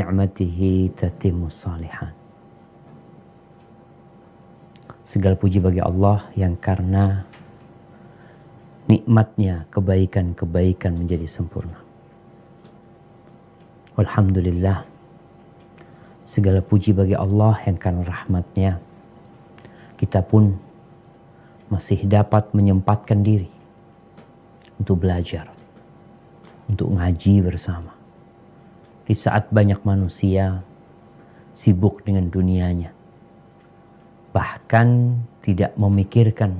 ni'matihi tatimmus shalihat. Segala puji bagi Allah yang karena nikmatnya kebaikan-kebaikan menjadi sempurna. Alhamdulillah, segala puji bagi Allah yang karena rahmatnya kita pun masih dapat menyempatkan diri untuk belajar, untuk ngaji bersama. Di saat banyak manusia sibuk dengan dunianya, bahkan tidak memikirkan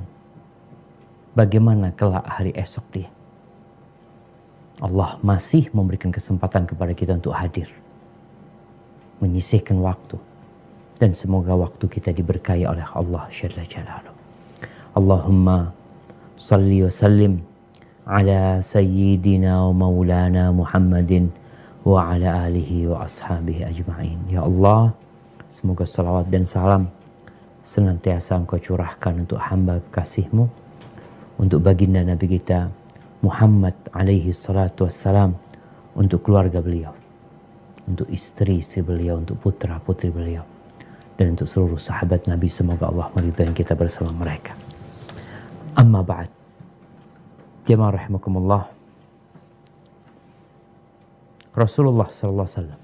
bagaimana kelak hari esok dia. Allah masih memberikan kesempatan kepada kita untuk hadir, menyisihkan waktu, dan semoga waktu kita diberkahi oleh Allah Jalla Jalaluhu. Allahumma salli wa sallim ala sayyidina wa maulana Muhammadin wa ala alihi wa ashabihi ajma'in. Ya Allah, semoga salawat dan salam senantiasa Engkau curahkan untuk hamba kekasih-Mu, untuk baginda Nabi kita Muhammad alaihi salatu wassalam, untuk keluarga beliau, untuk istri-istri beliau, untuk putra-putri beliau, dan untuk seluruh sahabat Nabi. Semoga Allah meridhai kita bersama mereka. Amma ba'd. Jamaah rahimakumullah. Rasulullah sallallahu alaihi wasallam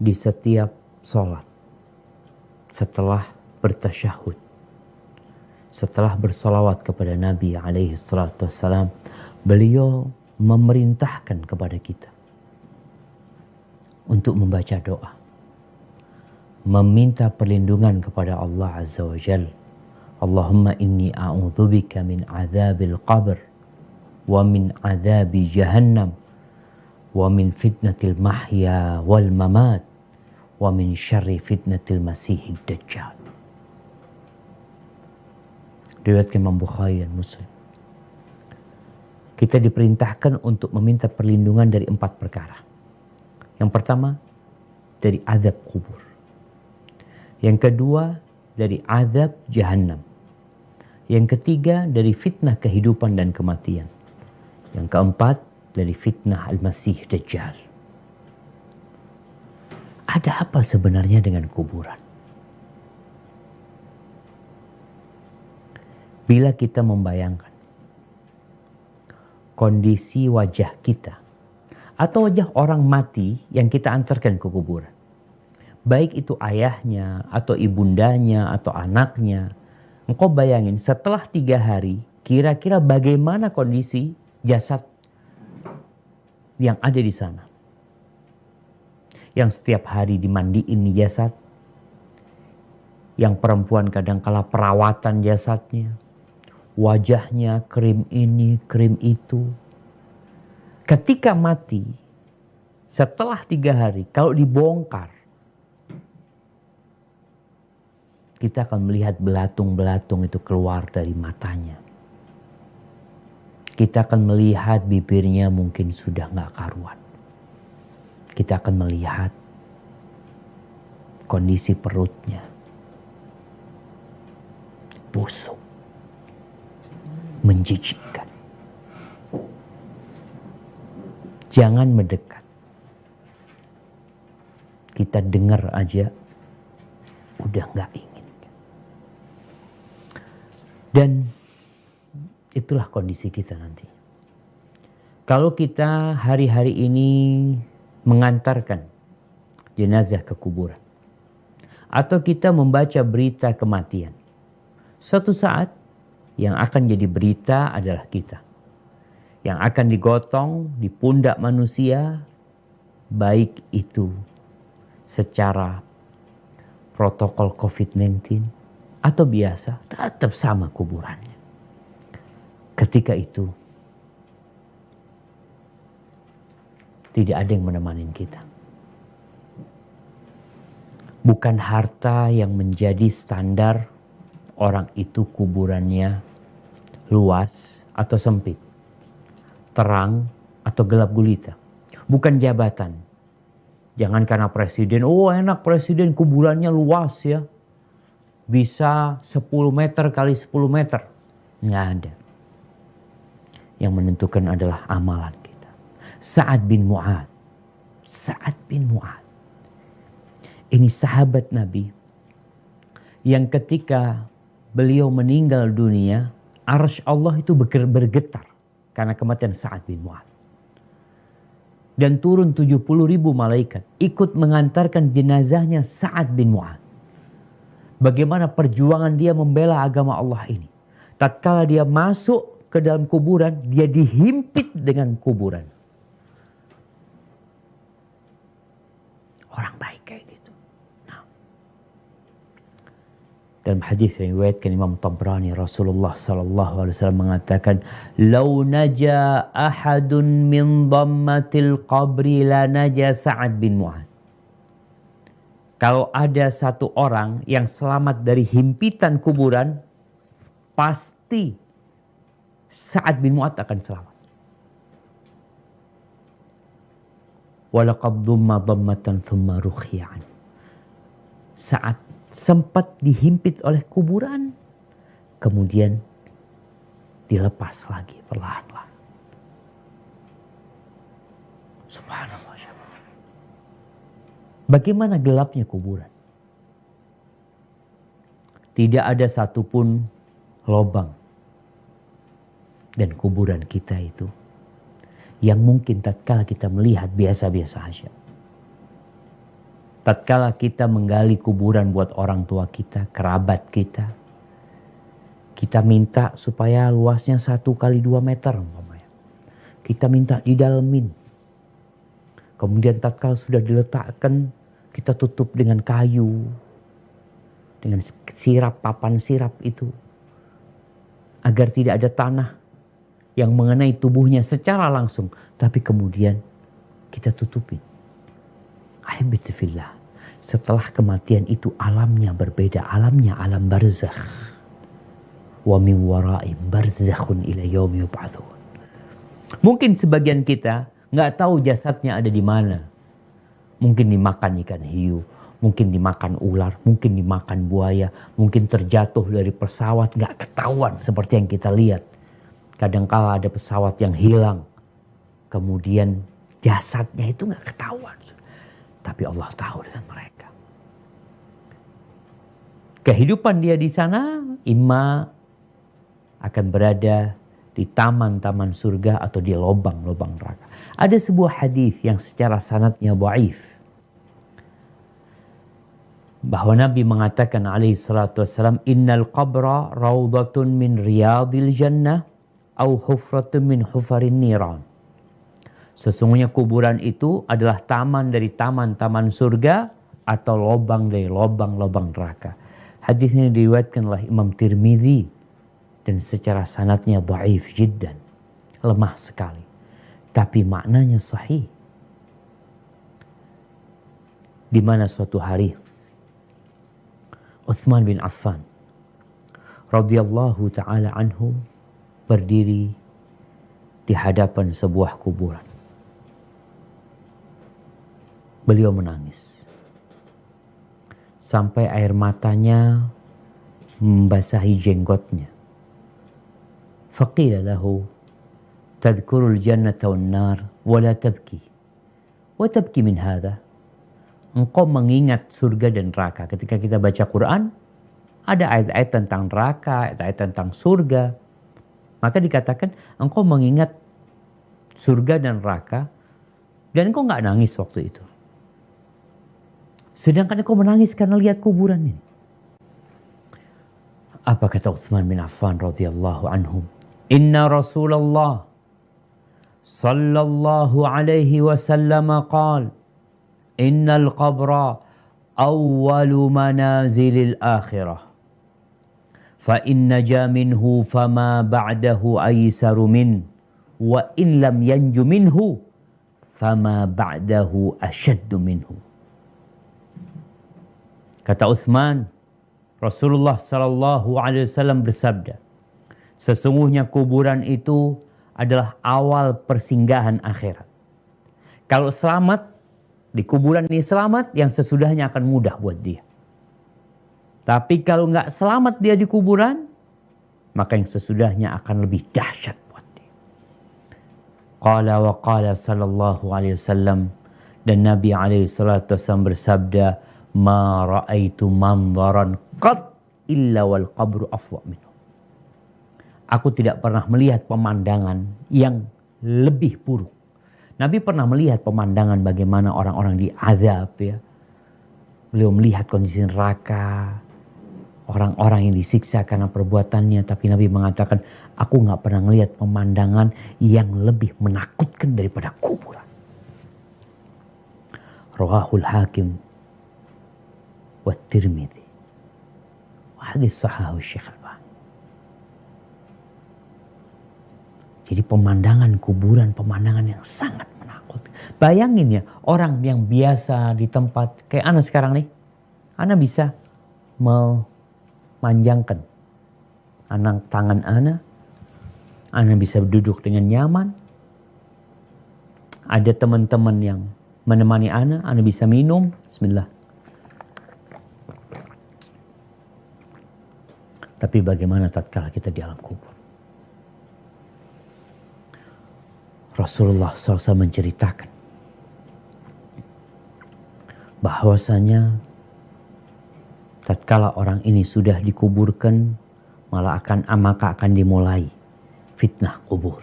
di setiap sholat, setelah bertasyahud, setelah bersalawat kepada Nabi alaihi salatu wassalam, beliau memerintahkan kepada kita untuk membaca doa, meminta perlindungan kepada Allah Azza wa Jalla. Allahumma inni a'udzubika min adzabil qabr wa min adzabi jahannam wa min fitnatil mahya wal mamat wa min syarri fitnatil masihid dajjal. Riwayat Imam Bukhari dan Muslim. Kita diperintahkan untuk meminta perlindungan dari 4 perkara. Yang pertama, dari azab kubur. Yang kedua, dari azab jahannam. Yang ketiga, dari fitnah kehidupan dan kematian. Yang keempat, dari fitnah Al-Masih Dajjal. Ada apa sebenarnya dengan kuburan? Bila kita membayangkan kondisi wajah kita atau wajah orang mati yang kita antarkan ke kuburan, baik itu ayahnya atau ibundanya atau anaknya, engkau bayangin setelah 3 hari kira-kira bagaimana kondisi jasad yang ada di sana, yang setiap hari dimandiin nih jasad, yang perempuan kadangkala perawatan jasadnya, wajahnya krim ini, krim itu. Ketika mati, setelah 3 hari, kalau dibongkar, kita akan melihat belatung-belatung itu keluar dari matanya. Kita akan melihat bibirnya mungkin sudah gak karuan. Kita akan melihat kondisi perutnya busuk, menjijikkan. Jangan mendekat. Kita dengar aja udah gak ingin. Dan itulah kondisi kita nanti. Kalau kita hari-hari ini mengantarkan jenazah ke kuburan, atau kita membaca berita kematian, suatu saat yang akan jadi berita adalah kita, yang akan digotong di pundak manusia, baik itu secara protokol COVID-19 atau biasa, tetap sama kuburannya. Ketika itu tidak ada yang menemani kita. Bukan harta yang menjadi standar orang itu kuburannya luas atau sempit, terang atau gelap gulita. Bukan jabatan. Jangan karena presiden, oh enak presiden kuburannya luas ya. Bisa 10 meter kali 10 meter. Nggak ada. Yang menentukan adalah amalan kita. Sa'ad bin Mu'ad, Sa'ad bin Mu'adz. Ini sahabat Nabi yang ketika beliau meninggal dunia, arsy Allah itu bergetar karena kematian Sa'ad bin Mu'adz. Dan turun 70.000 malaikat ikut mengantarkan jenazahnya Sa'ad bin Mu'adz. Bagaimana perjuangan dia membela agama Allah ini. Tatkala dia masuk ke dalam kuburan, dia dihimpit dengan kuburan. Orang baik kayak gitu. Nah. Dalam hadis yang diriwayatkan Imam Tabrani, Rasulullah sallallahu alaihi wasallam mengatakan, "Lau naja ahadun min dhammatil qabri la naja Sa'ad bin Mu'adz." Kalau ada satu orang yang selamat dari himpitan kuburan, pasti Sa'ad bin Mu'adz akan selamat. Walaqad dhamma dhammatan thumma rukhiyan. Saat sempat dihimpit oleh kuburan, kemudian dilepas lagi perlahan-lahan. Subhanallah. Bagaimana gelapnya kuburan? Tidak ada satupun lubang dan kuburan kita itu yang mungkin tatkala kita melihat biasa-biasa saja. Tatkala kita menggali kuburan buat orang tua kita, kerabat kita, kita minta supaya luasnya 1 x 2 meter. Kita minta didalemin. Kemudian tatkala sudah diletakkan, kita tutup dengan kayu, dengan sirap, papan sirap itu. Agar tidak ada tanah yang mengenai tubuhnya secara langsung. Tapi kemudian kita tutupin. Ahibbatifillah. Setelah kematian itu alamnya berbeda. Alamnya alam barzakh. Wa min wara'im barzakhun ila yaumi yub'atsun. Mungkin sebagian kita nggak tahu jasadnya ada di mana. Mungkin dimakan ikan hiu, mungkin dimakan ular, mungkin dimakan buaya, mungkin terjatuh dari pesawat, nggak ketahuan seperti yang kita lihat. Kadangkala ada pesawat yang hilang, kemudian jasadnya itu nggak ketahuan. Tapi Allah tahu dengan mereka. Kehidupan dia di sana, imma akan berada di taman-taman surga atau di lubang-lubang neraka. Ada sebuah hadis yang secara sanadnya dhaif, bahwa Nabi mengatakan alaihi salatu wassalam, innal qabra raudhatun min riyadil jannah au hufratun min hufarin niran. Sesungguhnya kuburan itu adalah taman dari taman-taman surga atau lubang dari lubang-lubang neraka. Hadis ini diriwayatkan oleh Imam Tirmidzi dan secara sanadnya dhaif jiddan, lemah sekali. Tapi maknanya sahih. Di mana suatu hari Utsman bin Affan radhiyallahu taala anhu berdiri di hadapan sebuah kuburan. Beliau menangis sampai air matanya membasahi jenggotnya. Faqila lahu tadhkurul jannata wan nar wa la tabki. Wa tabki min hadha? Engkau mengingat surga dan neraka. Ketika kita baca Quran, ada ayat-ayat tentang neraka, ayat-ayat tentang surga. Maka dikatakan engkau mengingat surga dan neraka dan engkau nggak nangis waktu itu. Sedangkan engkau menangis karena lihat kuburan ini. Apa kata Utsman bin Affan radhiyallahu anhu? Inna Rasulullah sallallahu alaihi wasallam qala innal qabra awwalu manazilil akhirah fa in naja minhu fama ba'dahu aysaru min wa in lam yanju minhu fama ba'dahu ashaddu minhu. Kata Utsman, Rasulullah sallallahu alaihi wasallam bersabda, sesungguhnya kuburan itu adalah awal persinggahan akhirat. Kalau selamat di kuburan ini selamat, yang sesudahnya akan mudah buat dia. Tapi kalau nggak selamat dia di kuburan, maka yang sesudahnya akan lebih dahsyat buat dia. Qala wa qala sallallahu alaihi wasallam, Dan Nabi SAW bersabda, ma ra'aitu manzaran qat illa wal qabru afwa minhu. Aku tidak pernah melihat pemandangan yang lebih buruk. Nabi pernah melihat pemandangan bagaimana orang-orang diazab ya. Beliau melihat kondisi neraka, orang-orang yang disiksa karena perbuatannya. Tapi Nabi mengatakan, aku gak pernah melihat pemandangan yang lebih menakutkan daripada kuburan. Rawahul Hakim wa Tirmidzi wa hadis sahahu Syekh Albani. Jadi pemandangan kuburan, pemandangan yang sangat menakutkan. Bayangin ya, orang yang biasa di tempat kayak Ana sekarang nih, Ana bisa memanjangkan tangan Ana bisa duduk dengan nyaman. Ada teman-teman yang menemani Ana bisa minum. Bismillah. Tapi bagaimana tatkala kita di alam kubur? Rasulullah SAW menceritakan bahwasanya tatkala orang ini sudah dikuburkan, maka akan dimulai fitnah kubur,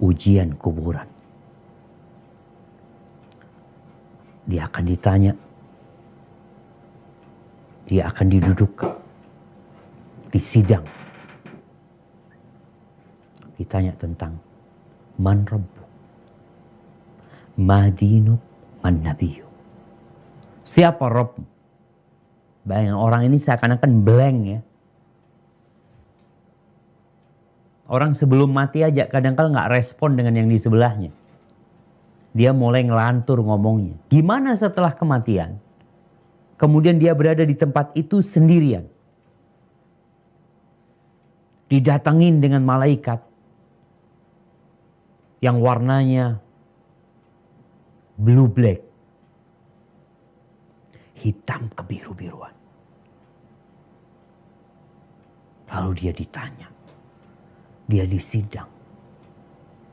ujian kuburan. Dia akan ditanya, dia akan didudukkan, disidang, ditanya tentang man rabbu, ma dinuk, man nabiyyu. Siapa Rabb? Bayangin orang ini seakan-akan blank ya. Orang sebelum mati aja kadang-kadang gak respon dengan yang di sebelahnya. Dia mulai ngelantur ngomongnya. Gimana setelah kematian? Kemudian dia berada di tempat itu sendirian. Didatengin dengan malaikat yang warnanya blue black, hitam kebiru-biruan. Lalu dia ditanya, dia disidang,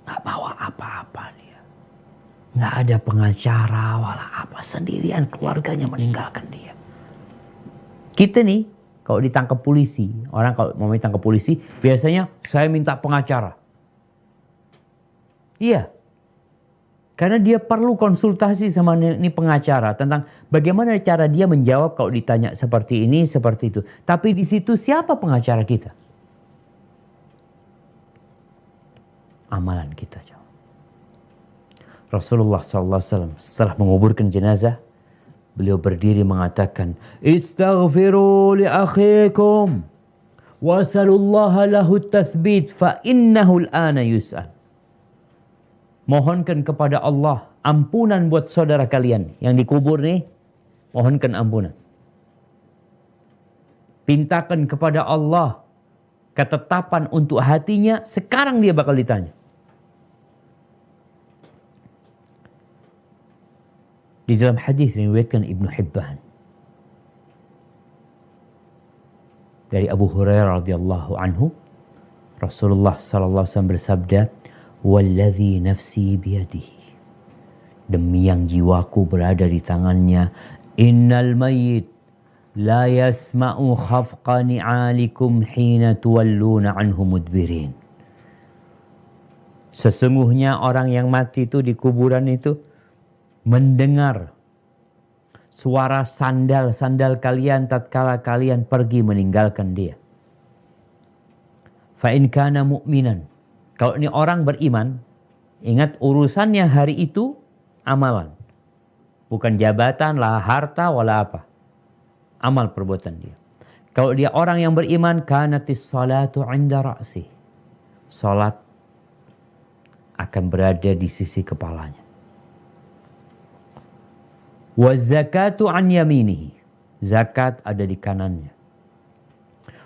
gak bawa apa-apa dia. Gak ada pengacara wala apa, sendirian keluarganya meninggalkan dia. Kita nih kalau ditangkap polisi, orang kalau mau ditangkap polisi biasanya saya minta pengacara. Iya, karena dia perlu konsultasi sama ini pengacara tentang bagaimana cara dia menjawab kalau ditanya seperti ini, seperti itu. Tapi di situ siapa pengacara kita? Amalan kita. Rasulullah SAW setelah menguburkan jenazah, beliau berdiri mengatakan, istaghfiru li akhikum wasalullaha lahu tathbit fa innahu al-ana yus'al. Mohonkan kepada Allah ampunan buat saudara kalian yang dikubur nih, mohonkan ampunan. Pintakan kepada Allah ketetapan untuk hatinya, sekarang dia bakal ditanya. Di dalam hadis diriwayatkan Ibnu Hibban dari Abu Hurairah radhiyallahu anhu, Rasulullah sallallahu alaihi wasallam bersabda, "Wallazi nafsi biyadihi." Demi yang jiwaku berada di tangannya, innal mayyit la yasma'u khafqa ni'alikum hina tuwalluna anhu mudbirin. Sesungguhnya orang yang mati itu di kuburan itu mendengar suara sandal-sandal kalian tatkala kalian pergi meninggalkan dia. Fa in kana mu'minan. Kalau ini orang beriman, ingat urusannya hari itu amalan. Bukan jabatan lah, harta wala apa. Amal perbuatan dia. Kalau dia orang yang beriman, kanatis salatu 'inda ra'si. Salat akan berada di sisi kepalanya. Wa zakatu an yaminihi. Zakat ada di kanannya.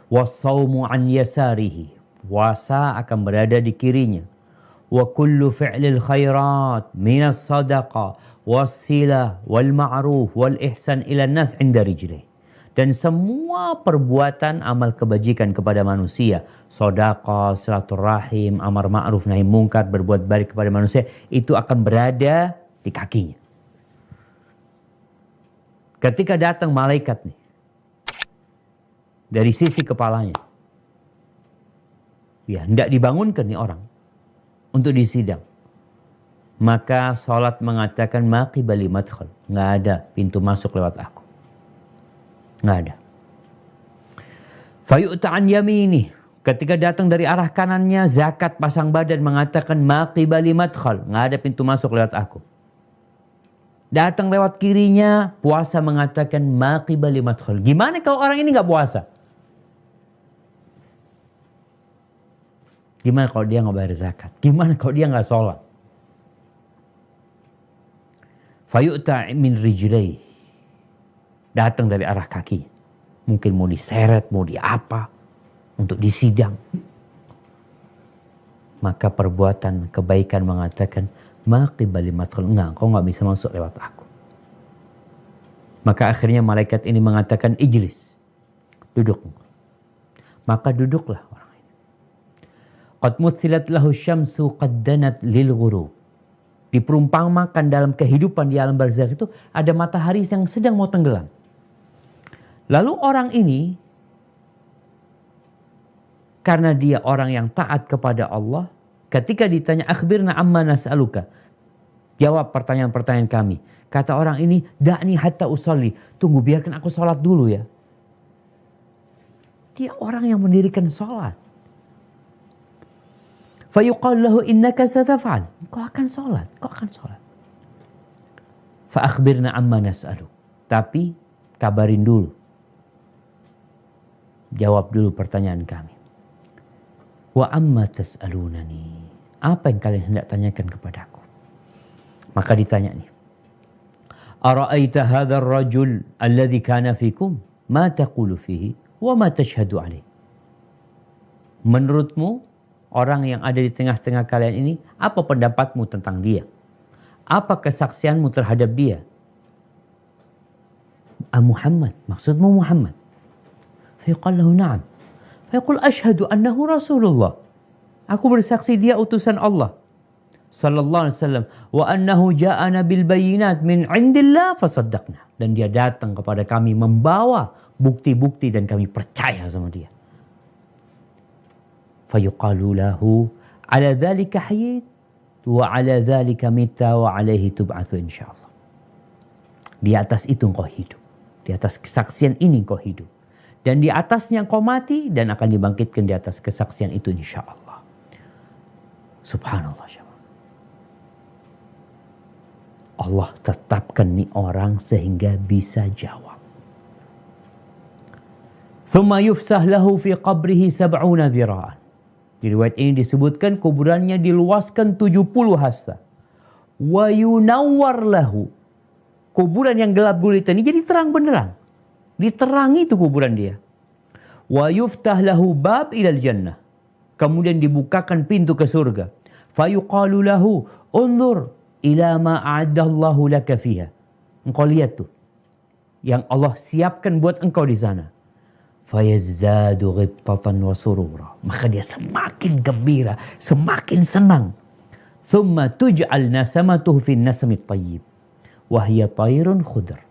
Wa saumu an yasarihi. Puasa akan berada di kirinya. Wa kullu fi'lil khairat minas sadaqah wassilah wal ma'ruf wal ihsan ila nas 'inda rijlih. Dan semua perbuatan amal kebajikan kepada manusia, sedekah, silaturahim, amar ma'ruf nahi mungkar, berbuat baik kepada manusia, itu akan berada di kakinya. Ketika datang malaikat nih, dari sisi kepalanya, ya hendak dibangunkan nih orang untuk disidang. Maka sholat mengatakan maqibali madkhal, nggak ada pintu masuk lewat aku, nggak ada. Fayu'ta'an yamini, ketika datang dari arah kanannya, zakat pasang badan mengatakan maqibali madkhal, nggak ada pintu masuk lewat aku. Datang lewat kirinya, puasa mengatakan maqibali madkhal. Gimana kalau orang ini nggak puasa? Gimana kalau dia nggak bayar zakat? Gimana kalau dia nggak sholat? Fayu'ta min rijlai, datang dari arah kaki, mungkin mau diseret, mau diapa, untuk disidang. Maka perbuatan kebaikan mengatakan maqibali madkhal, enggak, kau nggak bisa masuk lewat aku. Maka akhirnya malaikat ini mengatakan ijlis, duduk. Maka duduklah orang ini. Qad muthilat lahu syamsu qad danat lil ghurub. Diperumpamakan dalam kehidupan di alam barzakh itu ada matahari yang sedang mau tenggelam. Lalu orang ini, karena dia orang yang taat kepada Allah, ketika ditanya akhbirna amma nas'aluka, jawab pertanyaan-pertanyaan kami. Kata orang ini, da'ni hatta usalli, tunggu biarkan aku sholat dulu ya. Dia orang yang mendirikan sholat. Fayuqal lahu innaka sataf'al, kau akan sholat, kau akan sholat. Fa akhbirna amma nas'aluk, tapi kabarin dulu, jawab dulu pertanyaan kami. Wa amma tas'alunani, apa yang kalian hendak tanyakan kepadaku? Maka ditanya nih, ara'aita hadzal rajul alladhi kana fikum ma taqulu fihi wa ma tashhadu alaih. Menurutmu orang yang ada di tengah-tengah kalian ini, apa pendapatmu tentang dia? Apa kesaksianmu terhadap dia? Muhammad, maksudmu Muhammad? Fayaqul lahu na'am. Fayaqul ashhadu annahu Rasulullah. Aku bersaksi dia utusan Allah sallallahu alaihi wasallam, wa annahu ja'ana bil bayyinat min 'indillah fasaddaqna. Dan dia datang kepada kami membawa bukti-bukti dan kami percaya sama dia. Fayuqalu lahu ala dzalika hayyit wa ala dzalika mita wa alaihi tub'atsu insyaallah. Di atas itu engkau hidup, di atas kesaksian ini engkau hidup, dan di atasnya engkau mati dan akan dibangkitkan di atas kesaksian itu insyaallah. Subhanallah. Allah tetapkan nih orang sehingga bisa jawab. Thumma yufsah lahu fi qabrihi 70 dhira'an. Di riwayat ini disebutkan kuburannya diluaskan 70 hasta. Wa yunawwar lahu. Kuburan yang gelap gulita ini jadi terang benderang. Diterangi itu kuburan dia. Wa yuftah lahu bab ilal jannah. Kemudian dibukakan pintu ke surga. Fayuqalu lahu unzur ila ma a'addallahu laka fiha. Engkau lihat tuh yang Allah siapkan buat engkau di sana. Fayazdadu ghibtatan wa surura. Maka dia semakin gembira, semakin senang. Thumma tuj'al nasamatuhu fin nasamit tayyib. Wahya tayrun khudr.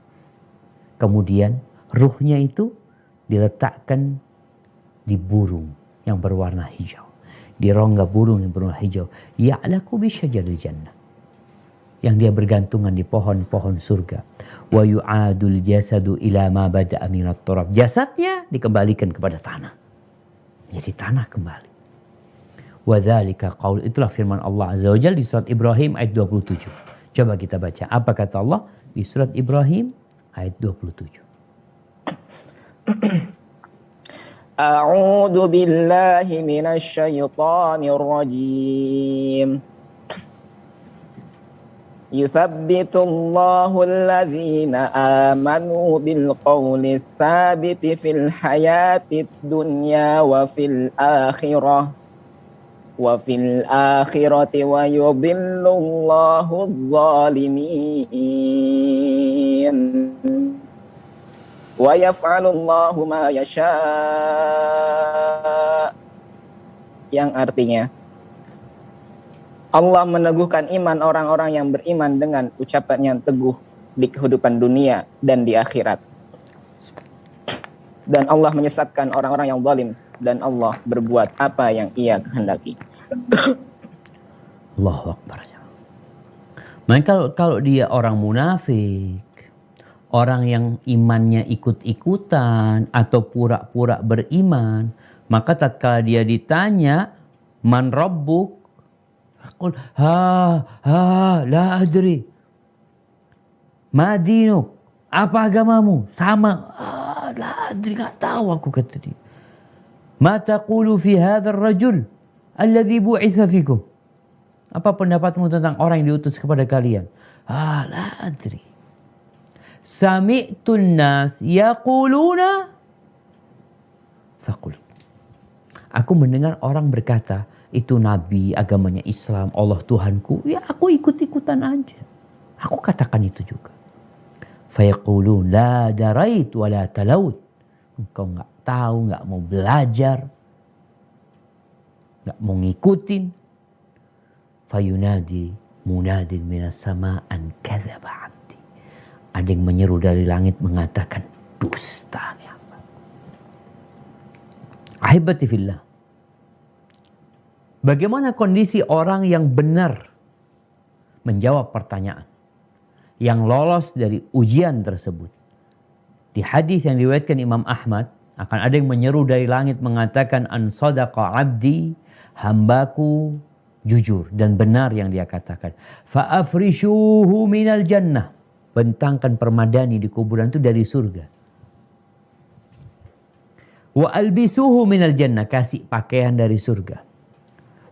Kemudian ruhnya itu diletakkan di burung yang berwarna hijau. Di rongga burung yang berwarna hijau. Ya'laku bisyajaril jannah. Yang dia bergantungan di pohon-pohon surga. Wa yu'adul jasadu ila ma bada'a minat turab. Jasadnya dikembalikan kepada tanah. Jadi tanah kembali. Wa dzalika qaul, itulah firman Allah Azza wa Jalla di surat Ibrahim ayat 27. Coba kita baca apa kata Allah di surat Ibrahim ayat 27. A'udzu billahi minasy syaithanir rajim. Yuthabbitu alladhina amanu bil qawli tsabiti fil hayatid dunya wa fil akhirati wa yudhillu Allahu adh-dhalimin wa yaf'alu Allahu ma yasha, yang artinya Allah meneguhkan iman orang-orang yang beriman dengan ucapan yang teguh di kehidupan dunia dan di akhirat. Dan Allah menyesatkan orang-orang yang zalim, dan Allah berbuat apa yang Ia kehendaki. Allahu Akbar. Maka kalau dia orang munafik, orang yang imannya ikut-ikutan atau pura-pura beriman, maka tatkala dia ditanya, man rabbuk? Yaqul, la adri. Ma dinuk? Apa agamamu? Sama. La adri, gak tahu aku, kata dia. Ma taqulu fi hadzal rajul alladhi bu'itsa fikum? Apa pendapatmu tentang orang yang diutus kepada kalian? La adri. Sami'tun nas yaquluna faqul. Aku mendengar orang berkata, itu nabi, agamanya Islam, Allah Tuhanku. Ya aku ikut-ikutan aja. Aku katakan itu juga. Fayaqulun la darait wa la talaut. Engkau gak tahu, gak mau belajar, gak mau ngikutin. Fayunadi munadin minas sama an kadzaba abdi. Ada yang menyeru dari langit mengatakan, dusta nih apa. Ahibati fillah. Bagaimana kondisi orang yang benar menjawab pertanyaan, yang lolos dari ujian tersebut? Di hadis yang diriwayatkan Imam Ahmad, akan ada yang menyeru dari langit mengatakan, an sadaqa abdi, hambaku jujur dan benar yang dia katakan. Fa'afrishuhu minal jannah. Bentangkan permadani di kuburan itu dari surga. Wa albisuhu minal jannah. Kasih pakaian dari surga.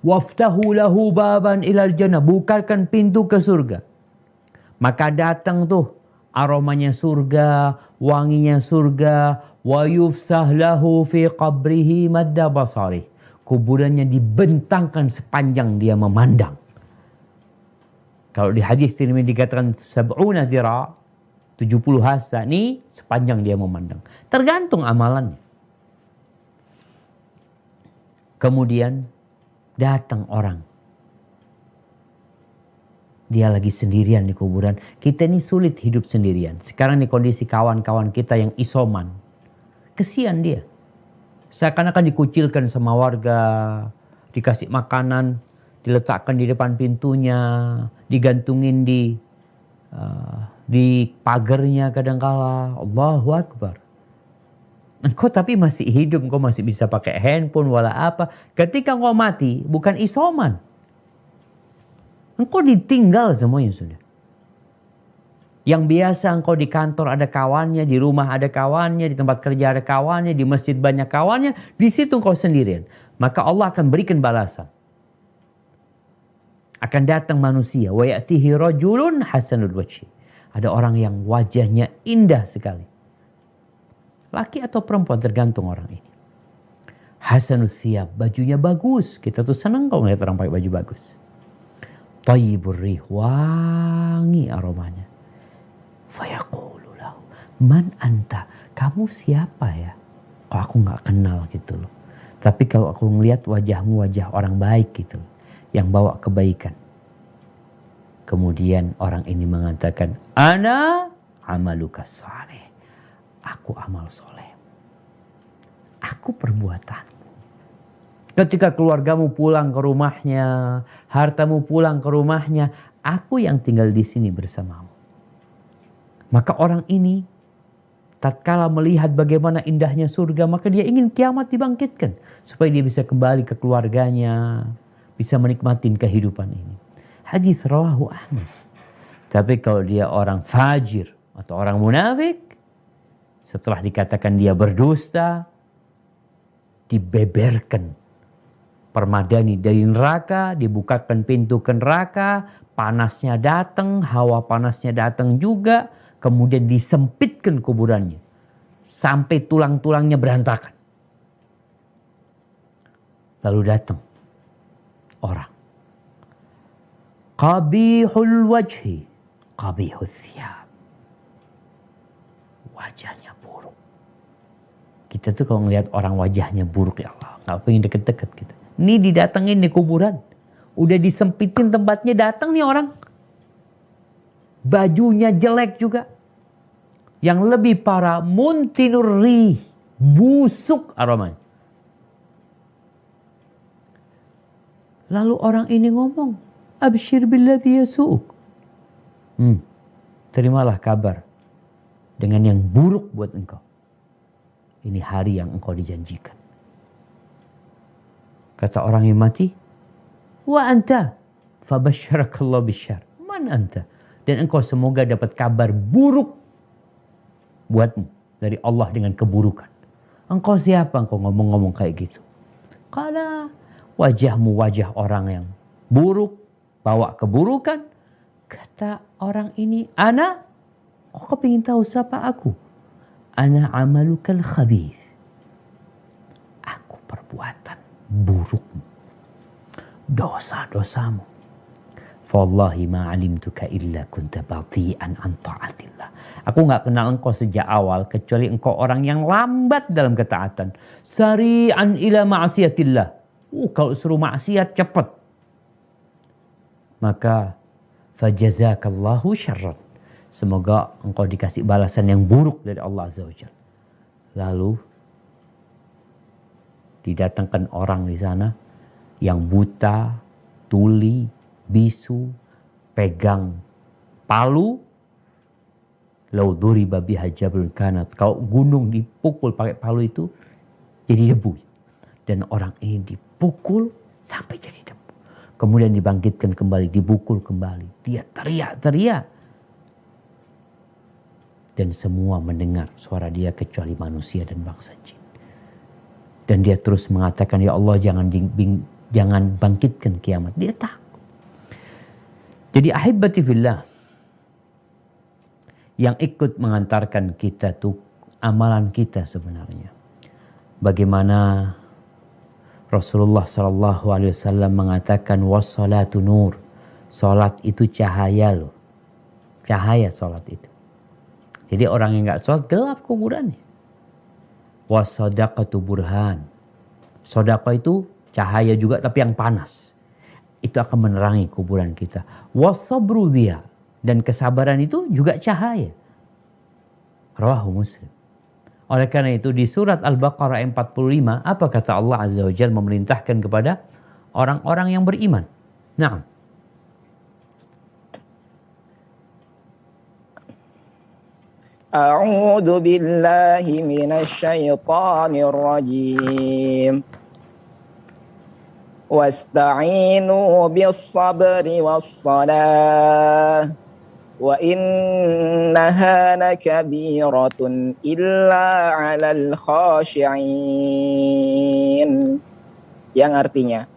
Waftahu lahu baban ilal jannah. Bukakan pintu ke surga. Maka datang tuh aromanya surga, wanginya surga. Wa yufsah lahu fi qabrihi madda basarih. Kuburannya dibentangkan sepanjang dia memandang. Kalau di hadis Tirmidzi dikatakan 70 zira, 70 hasta, ini sepanjang dia memandang. Tergantung amalannya. Kemudian datang orang. Dia lagi sendirian di kuburan. Kita ini sulit hidup sendirian. Sekarang di kondisi kawan-kawan kita yang isoman. Kesian dia. Seakan-akan dikucilkan sama warga, dikasih makanan, diletakkan di depan pintunya, digantungin di pagarnya kadangkala. Allahu Akbar. Engkau tapi masih hidup, engkau masih bisa pakai handphone wala apa. Ketika engkau mati, bukan isoman. Engkau ditinggal semuanya sudah. Yang biasa engkau di kantor ada kawannya, di rumah ada kawannya, di tempat kerja ada kawannya, di masjid banyak kawannya, di situ engkau sendirian. Maka Allah akan berikan balasan. Akan datang manusia, wa ya'tihi rajulun hasanul wajhi. Ada orang yang wajahnya indah sekali. Laki atau perempuan tergantung orang ini. Hasanul thiyab, bajunya bagus. Kita tuh senang kalau ngeliat orang pakai baju bagus. Thayyibur rih, wangi aromanya. Fayaqulu lahu, man anta? Kamu siapa ya? Kok aku gak kenal gitu loh. Tapi kalau aku ngeliat wajahmu wajah orang baik gitu loh, yang bawa kebaikan. Kemudian orang ini mengatakan, ana amaluka saleh. Aku amal soleh. Aku perbuatanmu. Ketika keluargamu pulang ke rumahnya, hartamu pulang ke rumahnya, aku yang tinggal di sini bersamamu. Maka orang ini tatkala melihat bagaimana indahnya surga, maka dia ingin kiamat dibangkitkan supaya dia bisa kembali ke keluarganya, bisa menikmati kehidupan ini. Hadis rawahu Ahmad. Tapi kalau dia orang fajir atau orang munafik, setelah dikatakan dia berdusta, dibeberkan permadani dari neraka, dibukakan pintu ke neraka, panasnya datang, hawa panasnya datang juga, kemudian disempitkan kuburannya sampai tulang-tulangnya berantakan. Lalu datang orang, qabihul wajhi, qabihul thiyab, wajahnya buruk. Kita tuh kalau ngelihat orang wajahnya buruk, ya Allah, nggak pengen deket-deket gitu. Ini didatengin di kuburan, Udah disempitin tempatnya, datang nih orang. Bajunya jelek juga. Yang lebih parah, muntinur rih, busuk aromanya. Lalu orang ini ngomong, abshir billadhi yasu'uk. Terimalah kabar dengan yang buruk buat engkau. Ini hari yang engkau dijanjikan. Kata orang yang mati, wa anta fabasharakallahu bisyar. Man anta? Dan engkau semoga dapat kabar buruk buatmu dari Allah dengan keburukan. Engkau siapa engkau ngomong-ngomong kayak gitu? Kala wajahmu wajah orang yang buruk, bawa keburukan. Kata orang ini, ana, kok kepingin tahu siapa aku? Ana amalukal khabith. Aku perbuatan burukmu, dosa-dosamu. Fawallahi ma alimtuka illa kunta bati'an an ta'atillah. Aku gak kenal engkau sejak awal kecuali engkau orang yang lambat dalam ketaatan. Sari'an ila ma'asiyatillah. Kalau suruh maksiat cepat. Maka fajazakallahu syarran. Semoga engkau dikasih balasan yang buruk dari Allah Azza wa Jalla. Lalu didatangkan orang di sana yang buta, tuli, bisu, pegang palu. Lau duriba biha jabalun kanat. Kalau gunung dipukul pakai palu itu jadi debu. Dan orang ini dipukul sampai jadi debu. Kemudian dibangkitkan kembali, dipukul kembali. Dia teriak-teriak. Dan semua mendengar suara dia kecuali manusia dan bangsa jin. Dan dia terus mengatakan, ya Allah jangan bangkitkan kiamat. Dia takut. Jadi ahibati fillah, yang ikut mengantarkan kita tuh amalan kita sebenarnya. Bagaimana Rasulullah SAW mengatakan wassalatu nur. Salat itu cahaya loh. Cahaya salat itu. Jadi orang yang gak salat gelap kuburannya. Wassadaqatu burhan. Sedekah itu cahaya juga tapi yang panas. Itu akan menerangi kuburan kita. Wassabru dia. Dan kesabaran itu juga cahaya. Rawahu Muslim. Oleh karena itu di surat Al-Baqarah 45, apa kata Allah Azza wa Jalla memerintahkan kepada orang-orang yang beriman. Naam. A'udzu billahi minasy syaithanir rajim. Wasta'inu bis-sabri was-salah. Wa innaha lakabiratun illa 'alal khashi'in. Yang artinya,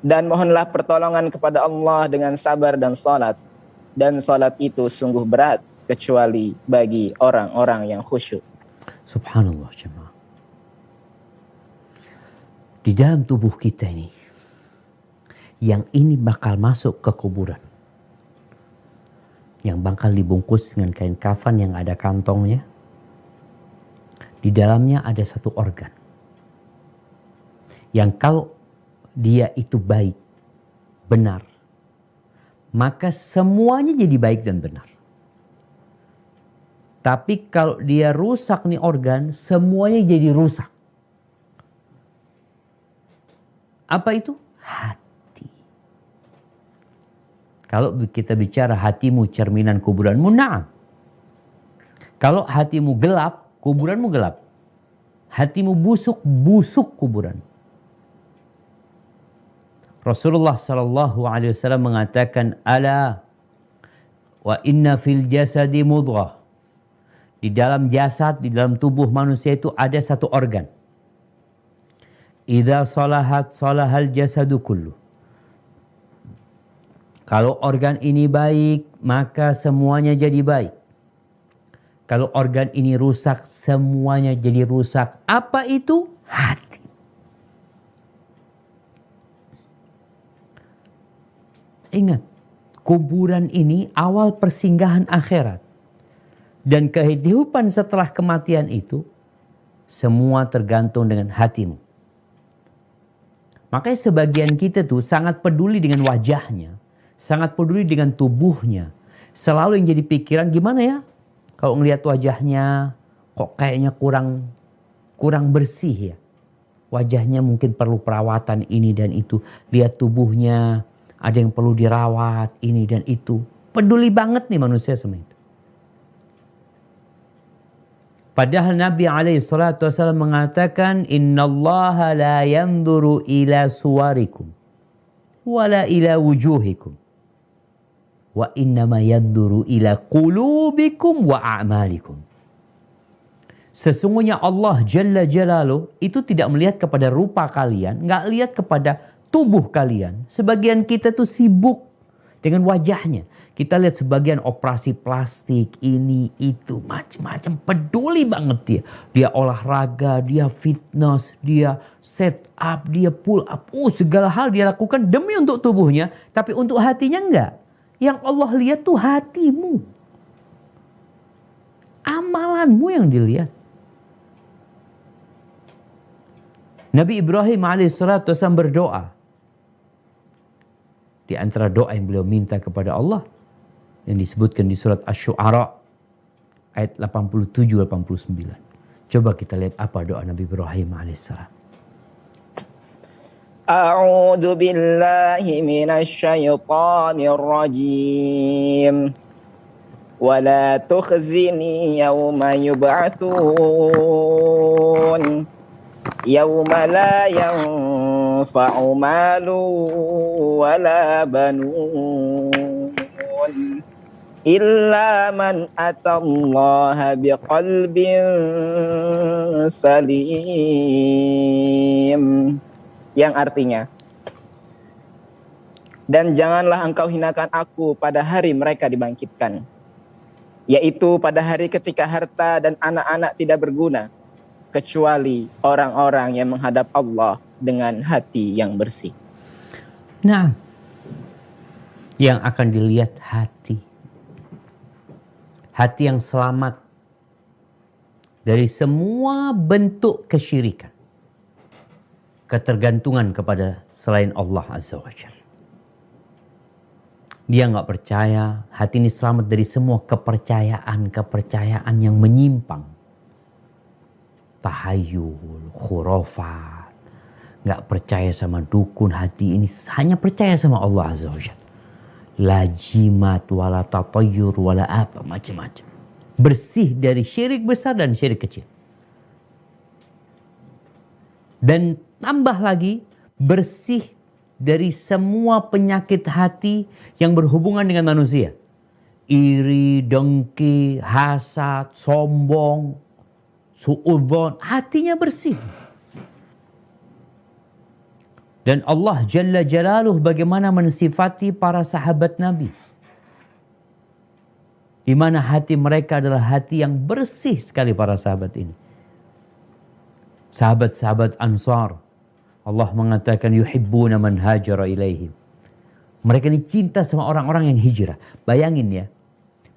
dan mohonlah pertolongan kepada Allah dengan sabar dan salat. Dan salat itu sungguh berat kecuali bagi orang-orang yang khusyuk. Subhanallah jemaah. Di dalam tubuh kita ini, yang ini bakal masuk ke kuburan. Yang bakal dibungkus dengan kain kafan yang ada kantongnya. Di dalamnya ada satu organ. Yang kalau dia itu baik, benar, maka semuanya jadi baik dan benar. Tapi kalau dia rusak nih organ, semuanya jadi rusak. Apa itu? Hati. Kalau kita bicara hatimu cerminan kuburanmu, na'am. Kalau hatimu gelap, kuburanmu gelap. Hatimu busuk, busuk kuburan. Rasulullah SAW mengatakan, ala wa inna fil jasadi mudghah. Di dalam jasad, di dalam tubuh manusia itu ada satu organ. Idza salahat salahal jasadu kullu. Kalau organ ini baik, maka semuanya jadi baik. Kalau organ ini rusak, semuanya jadi rusak. Apa itu? Hati. Ingat, kuburan ini awal persinggahan akhirat. Dan kehidupan setelah kematian itu, semua tergantung dengan hatimu. Makanya sebagian kita tuh sangat peduli dengan wajahnya, sangat peduli dengan tubuhnya. Selalu yang jadi pikiran, gimana ya kalau ngelihat wajahnya kok kayaknya kurang bersih ya. Wajahnya mungkin perlu perawatan ini dan itu. Lihat tubuhnya, ada yang perlu dirawat ini dan itu. Peduli banget nih manusia sama itu. Padahal Nabi SAW mengatakan, innallaha la yanzuru ila suwarikum wala ila wujuhikum wa innama yanzuru ila qulubikum wa a'malikum. Sesungguhnya Allah Jalla Jalaluh itu tidak melihat kepada rupa kalian, nggak lihat kepada tubuh kalian. Sebagian kita tuh sibuk dengan wajahnya. Kita lihat sebagian operasi plastik, ini, itu, macam-macam. Peduli banget dia. Dia olahraga, dia fitness, dia set up, dia pull up. Segala hal dia lakukan demi untuk tubuhnya. Tapi untuk hatinya enggak. Yang Allah lihat tuh hatimu. Amalanmu yang dilihat. Nabi Ibrahim AS berdoa. Di antara doa yang beliau minta kepada Allah, yang disebutkan di surat Asy-Syu'ara ayat 87-89. Coba kita lihat apa doa Nabi Ibrahim alaihissalam. A'udzu billahi minasy syaithanir rajim. Wa la tukhzini yauma yub'atsun. Yauma la yanfa'u malu wa la banun. Illa man atallaha biqalbin salim. Yang artinya, dan janganlah engkau hinakan aku pada hari mereka dibangkitkan, yaitu pada hari ketika harta dan anak-anak tidak berguna, kecuali orang-orang yang menghadap Allah dengan hati yang bersih. Nah, yang akan dilihat hati. Hati yang selamat dari semua bentuk kesyirikan. Ketergantungan kepada selain Allah Azza wa Jalla. Dia nggak percaya, hati ini selamat dari semua kepercayaan yang menyimpang. Tahayul, khurafat. Nggak percaya sama dukun, hati ini hanya percaya sama Allah Azza wa Jalla. La jimat, wala tatayyur, wala apa, macam-macam. Bersih dari syirik besar dan syirik kecil. Dan tambah lagi, bersih dari semua penyakit hati yang berhubungan dengan manusia. Iri, dengki, hasad, sombong, suudzon, hatinya bersih. Dan Allah Jalla Jalaluh bagaimana mensifati para sahabat Nabi. Di mana hati mereka adalah hati yang bersih sekali para sahabat ini. Sahabat-sahabat Ansar. Allah mengatakan yuhibbuna man hajara ilaihim. Mereka ini cinta sama orang-orang yang hijrah. Bayangin ya.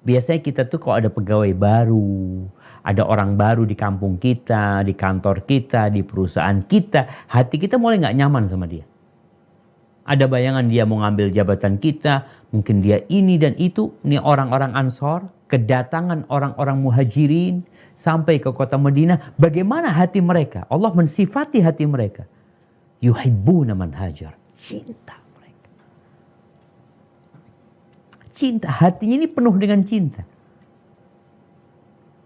Biasanya kita tuh kalau ada pegawai baru, ada orang baru di kampung kita, di kantor kita, di perusahaan kita, hati kita mulai gak nyaman sama dia. Ada bayangan dia mau ngambil jabatan kita, mungkin dia ini dan itu. Ini orang-orang Ansar, kedatangan orang-orang Muhajirin sampai ke kota Madinah. Bagaimana hati mereka? Allah mensifati hati mereka. Yuhibbuna man hajar. Cinta mereka. Cinta, hatinya ini penuh dengan cinta.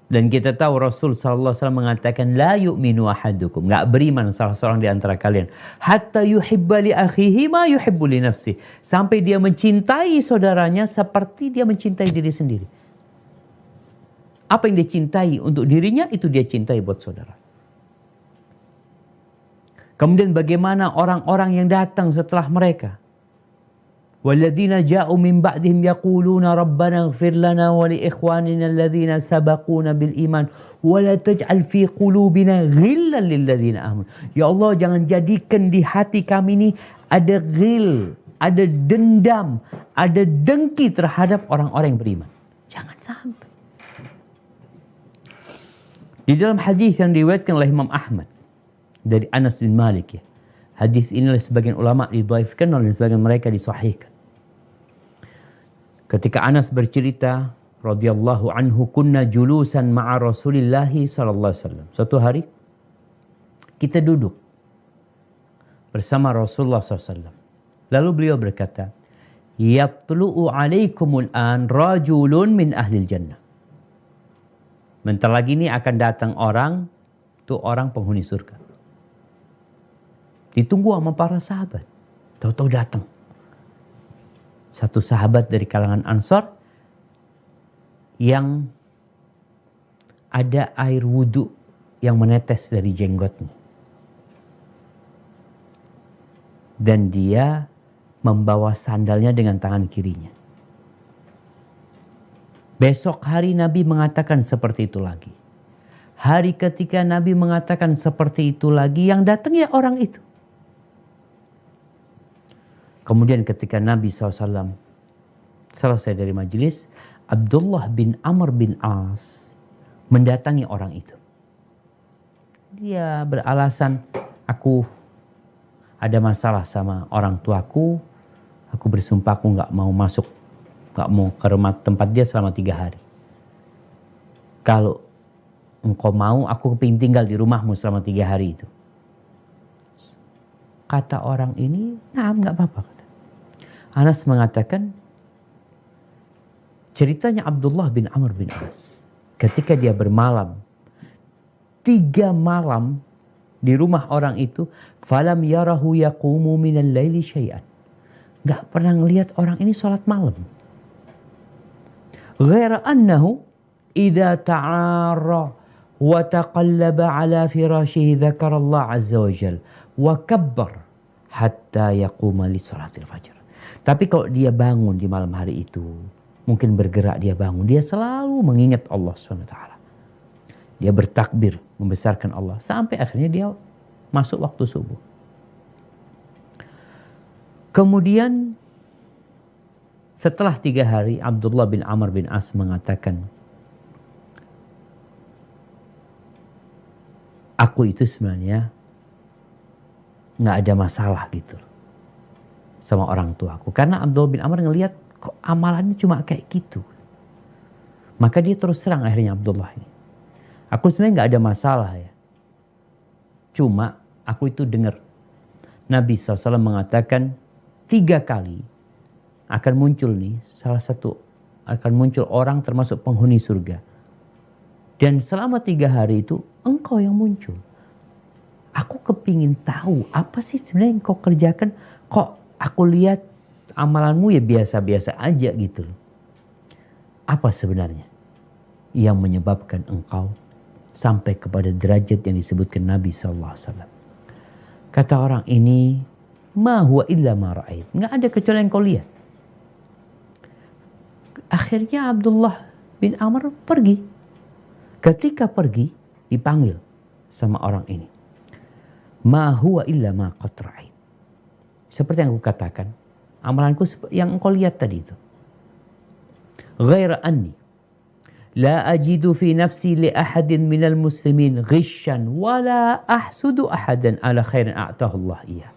Dan kita tahu Rasul SAW mengatakan la yu'minu ahadukum, enggak beriman salah seorang di antara kalian hatta yuhibba li akhihi ma yuhibbu li nafsi, sampai dia mencintai saudaranya seperti dia mencintai diri sendiri. Apa yang dia cintai untuk dirinya itu dia cintai buat saudara. Kemudian bagaimana orang-orang yang datang setelah mereka? وَالَّذِينَ جَاءُوا مِنْ بَعْدِهِمْ يَقُولُونَ رَبَّنَا اغْفِرْ لَنَا وَلِإِخْوَانِنَا الَّذِينَ سَبَقُونَا بِالْإِيمَانِ وَلَا تَجْعَلْ فِي قُلُوبِنَا غِلًّا لِلَّذِينَ آمَنُوا. Ya Allah, jangan jadikan di hati kami ini ada ghil, ada dendam, ada dengki terhadap orang-orang yang beriman. Jangan sampai. Di dalam hadis yang diriwayatkan oleh Imam Ahmad dari Anas bin Malik ya. Hadis ini oleh sebagian ulama didhaifkan, oleh sebagian mereka disahihkan. Ketika Anas bercerita radhiyallahu anhu, kunna julusan ma'a Rasulillah sallallahu alaihi wasallam. Suatu hari kita duduk bersama Rasulullah SAW. Lalu beliau berkata, yatlu'u alaikumul an rajulun min ahlil jannah. Bentar lagi ini akan datang orang, itu orang penghuni surga. Ditunggu sama para sahabat. Tahu-tahu datang satu sahabat dari kalangan Ansar yang ada air wudhu yang menetes dari jenggotnya. Dan dia membawa sandalnya dengan tangan kirinya. Besok hari Nabi mengatakan seperti itu lagi. Hari ketika Nabi mengatakan seperti itu lagi, yang datang ya orang itu. Kemudian ketika Nabi SAW selesai dari majelis, Abdullah bin Amr bin As mendatangi orang itu. Dia beralasan, aku ada masalah sama orang tuaku, aku bersumpah aku gak mau masuk, gak mau ke rumah tempat dia selama 3 hari. Kalau engkau mau, aku kepingin tinggal di rumahmu selama 3 hari itu. Kata orang ini, nah gak apa-apa. Anas mengatakan, ceritanya Abdullah bin Amr bin As, ketika dia bermalam, 3 malam di rumah orang itu, falam yarahu yaqumu minal laili syai'an. Gak pernah ngelihat orang ini sholat malam. Ghaira annahu idza ta'arra wa taqallaba ala firashihi dzakara Allah azza wa jalla wa kabbar hatta yaquma li salatil fajr. Tapi kalau dia bangun di malam hari itu, mungkin bergerak dia bangun, dia selalu mengingat Allah SWT. Dia bertakbir, membesarkan Allah. Sampai akhirnya dia masuk waktu subuh. Kemudian setelah 3 hari, Abdullah bin Amr bin As mengatakan, aku itu sebenarnya gak ada masalah gitu sama orang tuaku. Karena Abdullah bin Amr ngelihat kok amalannya cuma kayak gitu. Maka dia terus serang akhirnya Abdullah ini. Aku sebenarnya gak ada masalah ya. Cuma aku itu dengar Nabi SAW mengatakan 3 kali akan muncul nih, salah satu akan muncul orang termasuk penghuni surga. Dan selama 3 hari itu engkau yang muncul. Aku kepingin tahu apa sih sebenarnya yang kau kerjakan. Kok aku lihat amalanmu ya biasa-biasa aja gitu loh. Apa sebenarnya yang menyebabkan engkau sampai kepada derajat yang disebutkan Nabi SAW. Kata orang ini, ma huwa illa ma ra'ait. Nggak ada kecuali yang kau lihat. Akhirnya Abdullah bin Amr pergi. Ketika pergi, dipanggil sama orang ini. Ma huwa illa ma qad ra'ait. Seperti yang aku katakan, amalanku yang engkau lihat tadi itu. Ghaira anni la ajidu fi nafsi li ahadin minal muslimin ghishan wala ahsudu ahadan ala khairin a'tahu Allah iya.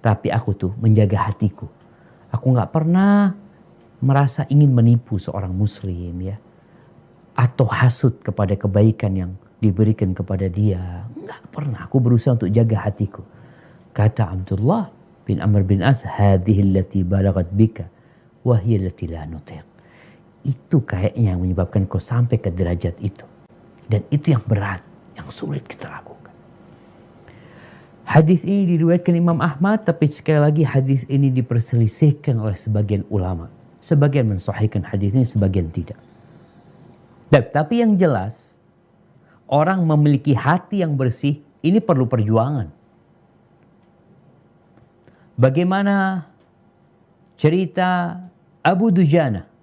Tapi aku tuh menjaga hatiku. Aku gak pernah merasa ingin menipu seorang muslim ya. Atau hasud kepada kebaikan yang diberikan kepada dia. Gak pernah. Aku berusaha untuk jaga hatiku. Kata Abdullah bin Amr bin As, hadhihi allati balagat bika wa hiya allati la nutiq. Itu kayaknya yang menyebabkan kau sampai ke derajat itu. Dan itu yang berat, yang sulit kita lakukan. Hadis ini diriwayatkan Imam Ahmad, tapi sekali lagi hadis ini diperselisihkan oleh sebagian ulama. Sebagian mensahihkan hadis ini, sebagian tidak. Tapi yang jelas, orang memiliki hati yang bersih, ini perlu perjuangan. Bagaimana cerita Abu Dujana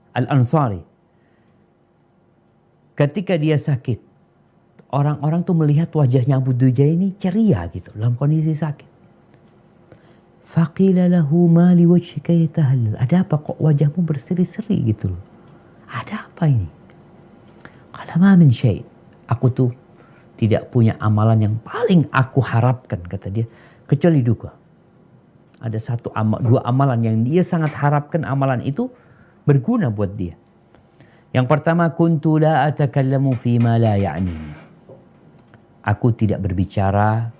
Al-Ansari. Ketika dia sakit, orang-orang tuh melihat wajahnya Abu Dujana ini ceria gitu, dalam kondisi sakit. Faqila lahu ma li wajhika yatahallal. Ada apa kok wajahmu berseri-seri gitu loh? Ada apa ini? Qala ma min syai'. Aku tuh tidak punya amalan yang paling aku harapkan, kata dia, Kecuali duka. Ada dua amalan yang dia sangat harapkan amalan itu berguna buat dia. Yang pertama, kuntu la atakallamu fima la ya'ni. Aku tidak berbicara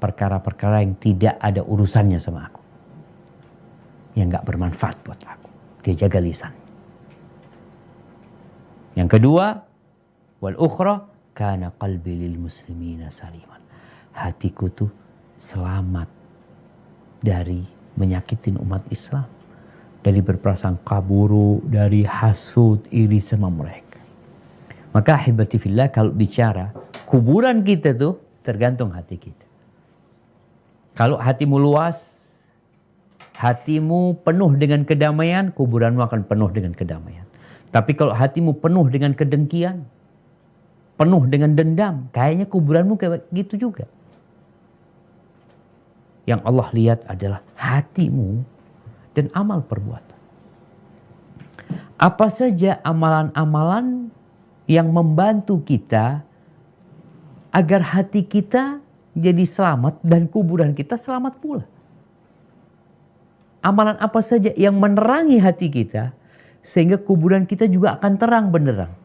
perkara-perkara yang tidak ada urusannya sama aku. Yang gak bermanfaat buat aku. Dia jaga lisan. Yang kedua, wal ukhra kana qalbi lil muslimina saliman. Hatiku tuh selamat dari menyakitin umat Islam, dari berprasangka buruk, dari hasud, iri sama mereka. Maka ahibati fillah, kalau bicara kuburan kita tuh tergantung hati kita. Kalau hatimu luas, hatimu penuh dengan kedamaian, kuburanmu akan penuh dengan kedamaian. Tapi kalau hatimu penuh dengan kedengkian, penuh dengan dendam, kayaknya kuburanmu kayak gitu juga. Yang Allah lihat adalah hatimu dan amal perbuatan. Apa saja amalan-amalan yang membantu kita agar hati kita jadi selamat dan kuburan kita selamat pula. Amalan apa saja yang menerangi hati kita sehingga kuburan kita juga akan terang benderang.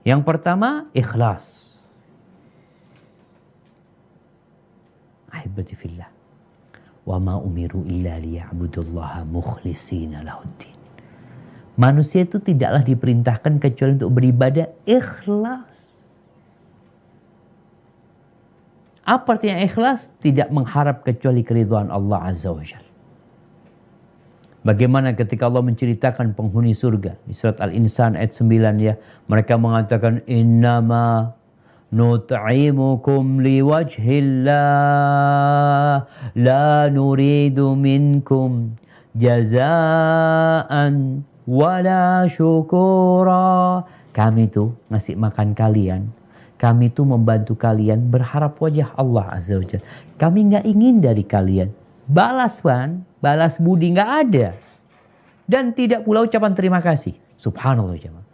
Yang pertama, ikhlas. Ahibati fillah. Wa ma umiru illa liya'budullaha mukhlishina lahuddin. Manusia itu tidaklah diperintahkan kecuali untuk beribadah ikhlas. Apa artinya ikhlas? Tidak mengharap kecuali keridhaan Allah Azza wa Jalla. Bagaimana ketika Allah menceritakan penghuni surga di surat Al-Insan ayat 9 ya, mereka mengatakan innama nut'imukum liwajhillah la nuridu minkum jazaan wala syukura. Kami tuh ngasih makan kalian, kami tuh membantu kalian berharap wajah Allah Azza wa Jalla. Kami nggak ingin dari kalian balas budi, nggak ada. Dan tidak pula ucapan terima kasih. Subhanallah jemaah.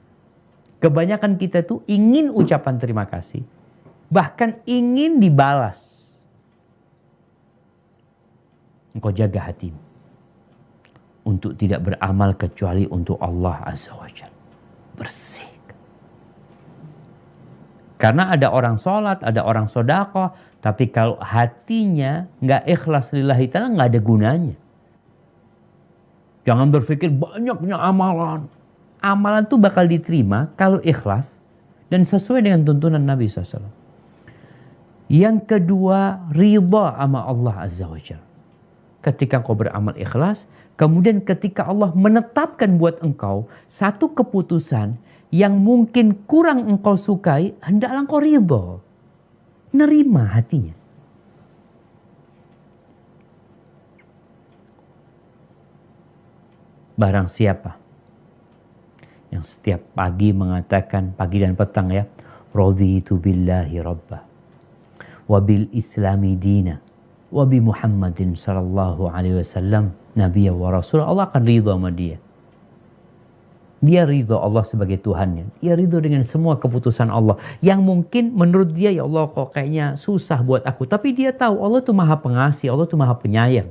Kebanyakan kita tuh ingin ucapan terima kasih. Bahkan ingin dibalas. Engkau jaga hatimu. Untuk tidak beramal kecuali untuk Allah Azza wa Jalla. Bersih. Karena ada orang sholat, ada orang sedekah, tapi kalau hatinya nggak ikhlas lillahi ta'ala, nggak ada gunanya. Jangan berpikir banyaknya amalan. Amalan tuh bakal diterima kalau ikhlas dan sesuai dengan tuntunan Nabi SAW. Yang kedua, ridha sama Allah Azza wa Jalla. Ketika engkau beramal ikhlas, kemudian ketika Allah menetapkan buat engkau satu keputusan yang mungkin kurang engkau sukai, hendaklah engkau ridha. Nerima hatinya. Barang siapa yang setiap pagi mengatakan, pagi dan petang ya, raditu billahi rabba wa bil islami dina wa bi Muhammadin sallallahu alaihi wasallam nabiyya wa rasul, Allah akan ridha sama dia. Dia ridha Allah sebagai Tuhannya. Dia ridha dengan semua keputusan Allah. Yang mungkin menurut dia, ya Allah kok kayaknya susah buat aku. Tapi dia tahu Allah itu maha pengasih, Allah itu maha penyayang.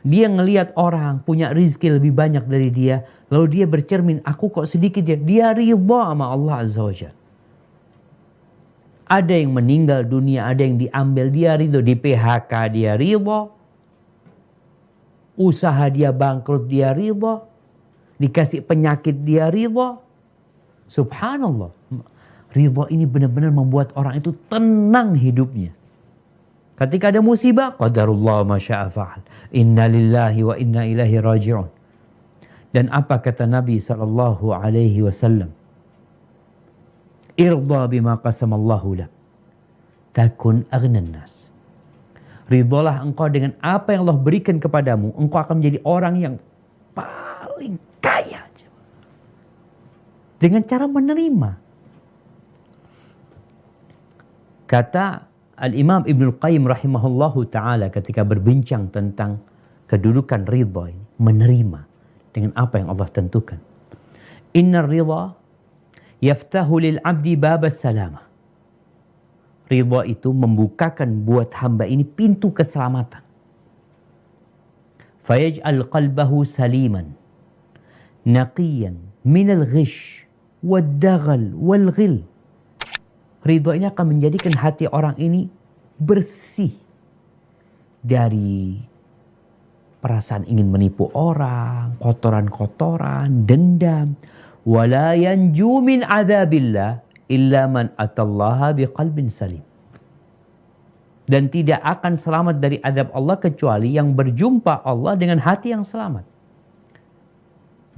Dia ngelihat orang punya rizki lebih banyak dari dia. Lalu dia bercermin, aku kok sedikit ya. Dia ridha sama Allah Azza wa Jalla. Ada yang meninggal dunia, ada yang diambil, dia ridha. Di PHK dia ridha. Usaha dia bangkrut dia ridha. Dikasih penyakit dia ridha. Subhanallah. Ridha ini benar-benar membuat orang itu tenang hidupnya. Ketika ada musibah, qadarullah ma syaa fa'al. Inna lillahi wa inna ilaihi raji'un. Dan apa kata Nabi sallallahu alaihi wasallam? Irda bima qasamallahu lak. Takun aghnan nas. Ridhalah engkau dengan apa yang Allah berikan kepadamu. Engkau akan menjadi orang yang paling kaya. Dengan cara menerima. Kata Al-Imam Ibnul Qayyim rahimahullahu ta'ala ketika berbincang tentang kedudukan ridha ini. Menerima dengan apa yang Allah tentukan. Inna ridha yaftahu lil abdi babas salamah. Ridha itu membukakan buat hamba ini pintu keselamatan. Fayaj'al qalbahu saliman, naqiyan minal ghish, wad-daghal, wal-ghil. Ridha ini akan menjadikan hati orang ini bersih dari perasaan ingin menipu orang, kotoran-kotoran, dendam. Wala yanju min adzabillah illa man atallaha biqalbin salim. Dan tidak akan selamat dari azab Allah kecuali yang berjumpa Allah dengan hati yang selamat.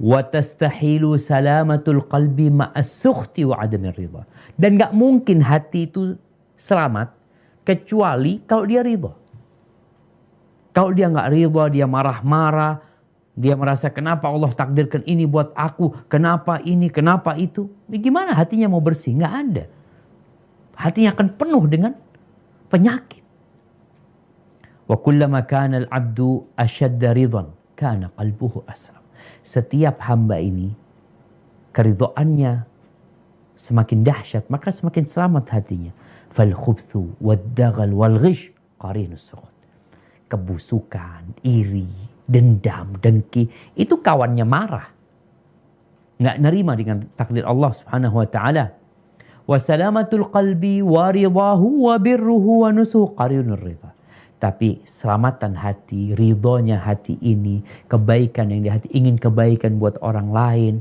Wa tastahilu salamatul qalbi ma'as sukhti wa adamir ridha. Dan gak mungkin hati itu selamat kecuali kalau dia ridha. Kalau dia nggak ridha, dia marah-marah, dia merasa kenapa Allah takdirkan ini buat aku, kenapa ini, kenapa itu. Gimana hatinya mau bersih? Nggak ada. Hatinya akan penuh dengan penyakit. Wa kullama kana al-'abdu ashadda ridhan, kana qalbuhu asram. Setiap hamba ini, keridhaannya semakin dahsyat, maka semakin selamat hatinya. Fal khubthu wad-daghal wal ghish qarinus sukhut. Kebusukan, iri, dendam, dengki, itu kawannya marah. Nggak nerima dengan takdir Allah Subhanahu wa taala. Wa salamatul qalbi wa ridahu wa birruhu wa nusuhu qarinur ridha. Tapi selamatan hati, ridhonya hati ini, kebaikan yang di hati, ingin kebaikan buat orang lain,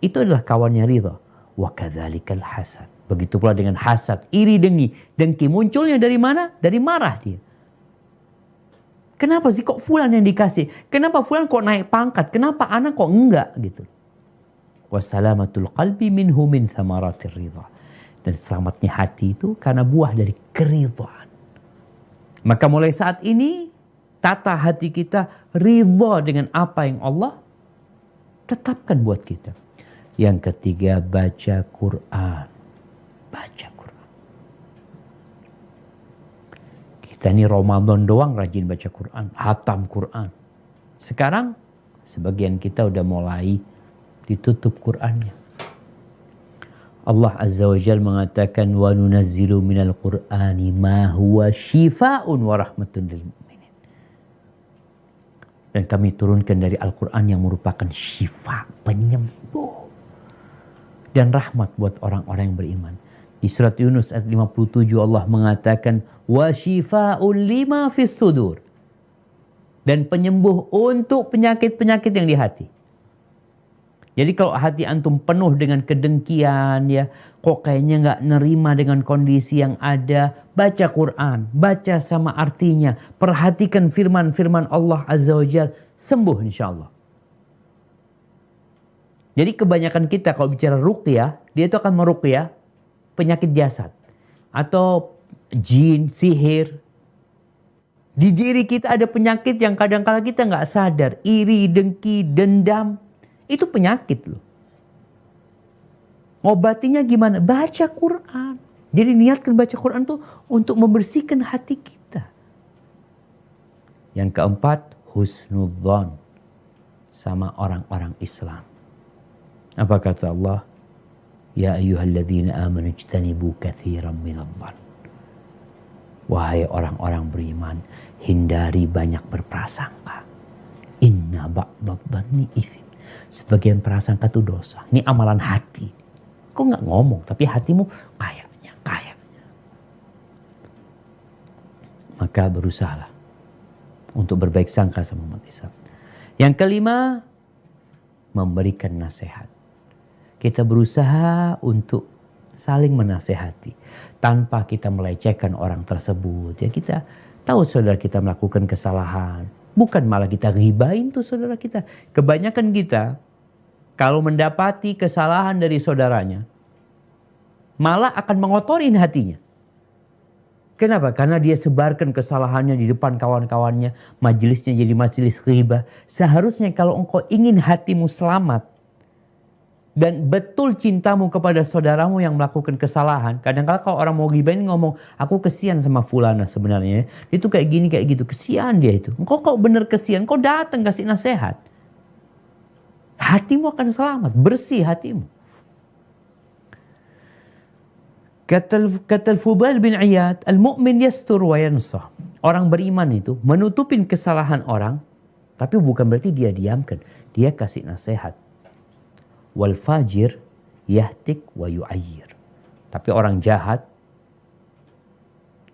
itu adalah kawannya ridha. Wa kadzalikal hasad. Begitu pula dengan hasad, iri, dengki munculnya dari mana? Dari marah dia. Kenapa sih kok fulan yang dikasih? Kenapa fulan kok naik pangkat? Kenapa anak kok enggak gitu? Wassalamatul qalbi minhu min thamaratir ridha. Dan selamatnya hati itu karena buah dari keridhaan. Maka mulai saat ini tata hati kita ridha dengan apa yang Allah tetapkan buat kita. Yang ketiga, baca Quran. Baca Quran. Kita ini Ramadan doang rajin baca Quran, hatam Quran. Sekarang sebagian kita udah mulai ditutup Qurannya. Allah Azza wa Jalla mengatakan wa nunazzilu minal Qur'ani ma huwa shifaa'un wa rahmatun lil mu'minin. Dan kami turunkan dari Al-Quran yang merupakan syifa, penyembuh dan rahmat buat orang-orang yang beriman. Di surat Yunus ayat 57 Allah mengatakan wa shifa'un lima fis sudur. Dan penyembuh untuk penyakit-penyakit yang di hati. Jadi kalau hati antum penuh dengan kedengkian ya, kok kayaknya nggak nerima dengan kondisi yang ada, baca Quran, baca sama artinya, perhatikan firman-firman Allah Azza wa Jalla, sembuh insyaallah. Jadi kebanyakan kita kalau bicara ruqyah, dia itu akan meruqyah penyakit jasad atau jin, sihir. Di diri kita ada penyakit yang kadang-kala kita nggak sadar, iri, dengki, dendam. Itu penyakit loh. Ngobatinya gimana? Baca Quran. Jadi niatkan baca Quran tuh untuk membersihkan hati kita. Yang keempat, husnudzon sama orang-orang Islam. Apa kata Allah? Ya ayyuhalladzina amanu ijtanibu katsiran minadh-dhann. Wahai orang-orang beriman, hindari banyak berprasangka. Inna ba'dadh-dhanni itsim. Sebagian prasangka itu dosa. Ini amalan hati. Kok nggak ngomong, tapi hatimu kayaknya. Maka berusahalah untuk berbaik sangka sama umat Islam. Yang kelima, memberikan nasihat. Kita berusaha untuk saling menasehati tanpa kita melecehkan orang tersebut. Ya, kita tahu saudara kita melakukan kesalahan. Bukan malah kita ghibahin tuh saudara kita. Kebanyakan kita kalau mendapati kesalahan dari saudaranya, malah akan mengotorin hatinya. Kenapa? Karena dia sebarkan kesalahannya di depan kawan-kawannya. Majelisnya jadi majelis ghibah. Seharusnya kalau engkau ingin hatimu selamat dan betul cintamu kepada saudaramu yang melakukan kesalahan. Kadang-kadang kalau orang mau ghibahin ngomong, aku kesian sama fulana sebenarnya. Itu kayak gini, kayak gitu. Kesian dia itu. Engkau kok bener kesian, kau datang kasih nasihat. Hatimu akan selamat, bersih hatimu. Kata Fudail bin Iyad, al-mu'min yastur wa yansah. Orang beriman itu menutupin kesalahan orang, tapi bukan berarti dia diamkan. Dia kasih nasihat. Wal fajir yahtik wa yu'ayyir. Tapi orang jahat,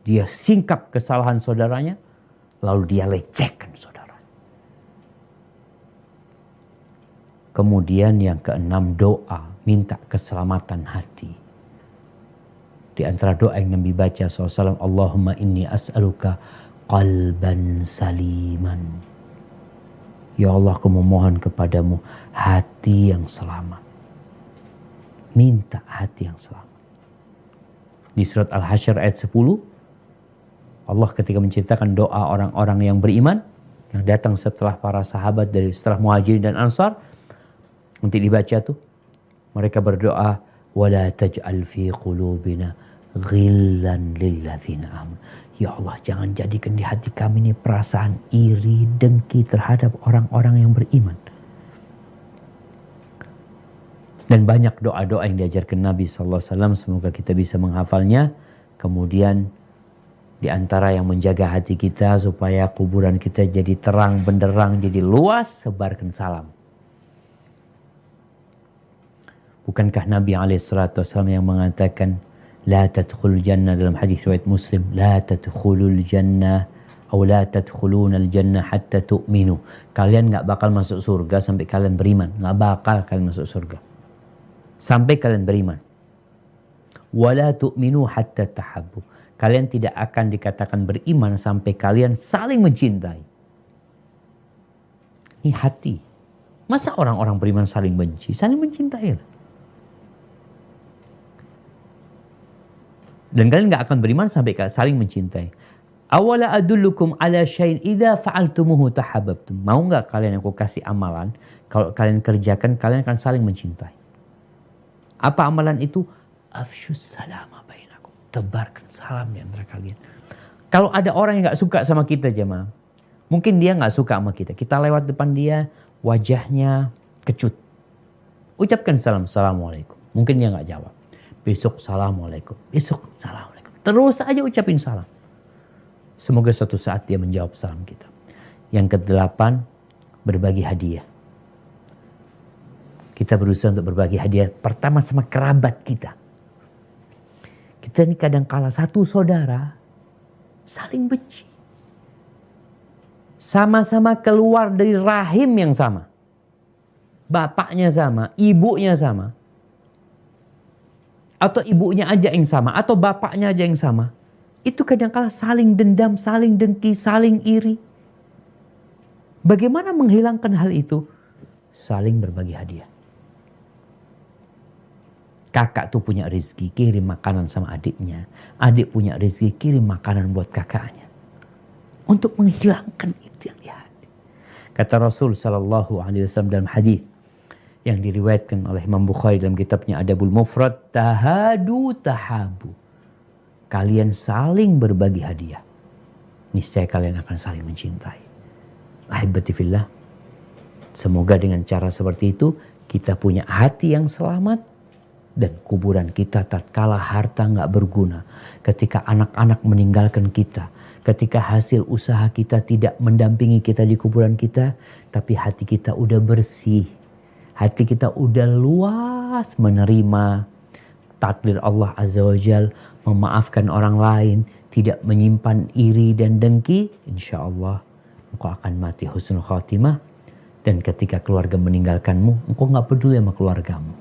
dia singkap kesalahan saudaranya, lalu dia lecehkan saudara. Kemudian yang keenam, doa, minta keselamatan hati. Di antara doa yang Nabi baca SAW, Allahumma inni as'aluka qalban saliman. Ya Allah, aku memohon kepadamu hati yang selamat. Minta hati yang selamat. Di surat Al-Hasyr ayat 10, Allah ketika menceritakan doa orang-orang yang beriman, yang datang setelah para sahabat dari setelah Muhajirin dan Ansar, nanti dibaca tuh, mereka berdoa, wala taj'al fi qulubina ghillan lilladzina amanu. Ya Allah, jangan jadikan di hati kami ini perasaan iri, dengki terhadap orang-orang yang beriman. Dan banyak doa-doa yang diajarkan Nabi SAW, semoga kita bisa menghafalnya. Kemudian di antara yang menjaga hati kita supaya kuburan kita jadi terang benderang, jadi luas, sebarkan salam. Bukankah Nabi SAW yang mengatakan, la tadkhulul jannah, dalam hadis riwayat Muslim, la tadkhulul jannah atau la tadkhulunal jannah hatta tu'minu. Kalian enggak bakal masuk surga sampai kalian beriman. Enggak bakal kalian masuk surga sampai kalian beriman. Wala tu'minu hatta tahabbu. Kalian tidak akan dikatakan beriman sampai kalian saling mencintai. Ini hati. Masa orang-orang beriman saling benci? Saling mencintai lah. Dan kalian gak akan beriman sampai saling mencintai. Awala adullukum ala syai'in idza fa'altumuhu tahabbtum. Mau gak kalian yang aku kasih amalan? Kalau kalian kerjakan, kalian akan saling mencintai. Apa amalan itu? Afsyus salama bainakum. Tebarkan salam di antara kalian. Kalau ada orang yang gak suka sama kita, jemaah, mungkin dia gak suka sama kita. Kita lewat depan dia, wajahnya kecut. Ucapkan salam, assalamualaikum. Mungkin dia gak jawab. Besok assalamualaikum, besok assalamualaikum. Terus aja ucapin salam. Semoga suatu saat dia menjawab salam kita. Yang ke-8, berbagi hadiah. Kita berusaha untuk berbagi hadiah pertama sama kerabat kita. Kita ini kadang kala satu saudara saling benci. Sama-sama keluar dari rahim yang sama. Bapaknya sama, ibunya sama. Atau ibunya aja yang sama, atau bapaknya aja yang sama. Itu kadang-kala saling dendam, saling dengki, saling iri. Bagaimana menghilangkan hal itu? Saling berbagi hadiah. Kakak tuh punya rezeki, kirim makanan sama adiknya. Adik punya rezeki, kirim makanan buat kakaknya. Untuk menghilangkan itu yang di hati. Kata Rasul SAW dalam hadis yang diriwayatkan oleh Imam Bukhari dalam kitabnya Adabul Mufrad, tahadu tahabu. Kalian saling berbagi hadiah, niscaya kalian akan saling mencintai. Ahibati fillah, semoga dengan cara seperti itu kita punya hati yang selamat dan kuburan kita tatkala harta nggak berguna, ketika anak-anak meninggalkan kita, ketika hasil usaha kita tidak mendampingi kita di kuburan kita, tapi hati kita udah bersih. Hati kita udah luas menerima takdir Allah Azza wa Jal, memaafkan orang lain, tidak menyimpan iri dan dengki. Insya Allah engkau akan mati husnul khatimah. Dan ketika keluarga meninggalkanmu, engkau gak peduli sama keluargamu.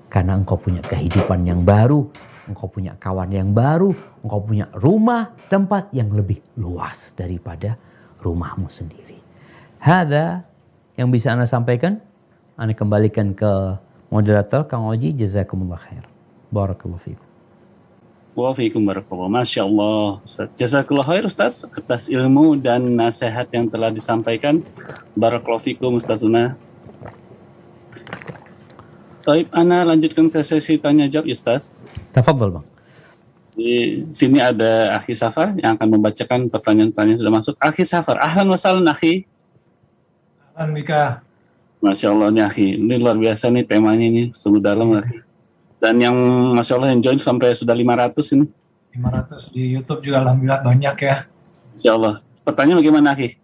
Karena engkau punya kehidupan yang baru, engkau punya kawan yang baru, engkau punya rumah, tempat yang lebih luas daripada rumahmu sendiri. Hada yang bisa Anda sampaikan. Anda kembalikan ke moderator Kang Oji. Jazakumullah khair. Barakallahu fikum. Wa fiikum barakallahu. Masya Allah, Ustaz. Jazakallah khair Ustaz atas ilmu dan nasihat yang telah disampaikan. Barakallahu fikum Ustazuna. Taib, Ana lanjutkan ke sesi tanya jawab Ustaz. Tafadhol Bang. Di sini ada Akhi Safar yang akan membacakan pertanyaan-pertanyaan sudah masuk. Akhi Safar, ahlan wa sahlan Akhi. Ahlan bika. Masya Allah nih Akhi, ini luar biasa nih temanya nih, sungguh dalam Akhi. Dan yang Masya Allah yang join sampai sudah 500 ini. 500 di YouTube juga alhamdulillah banyak ya. Masya Allah. Pertanyaan bagaimana, Ki?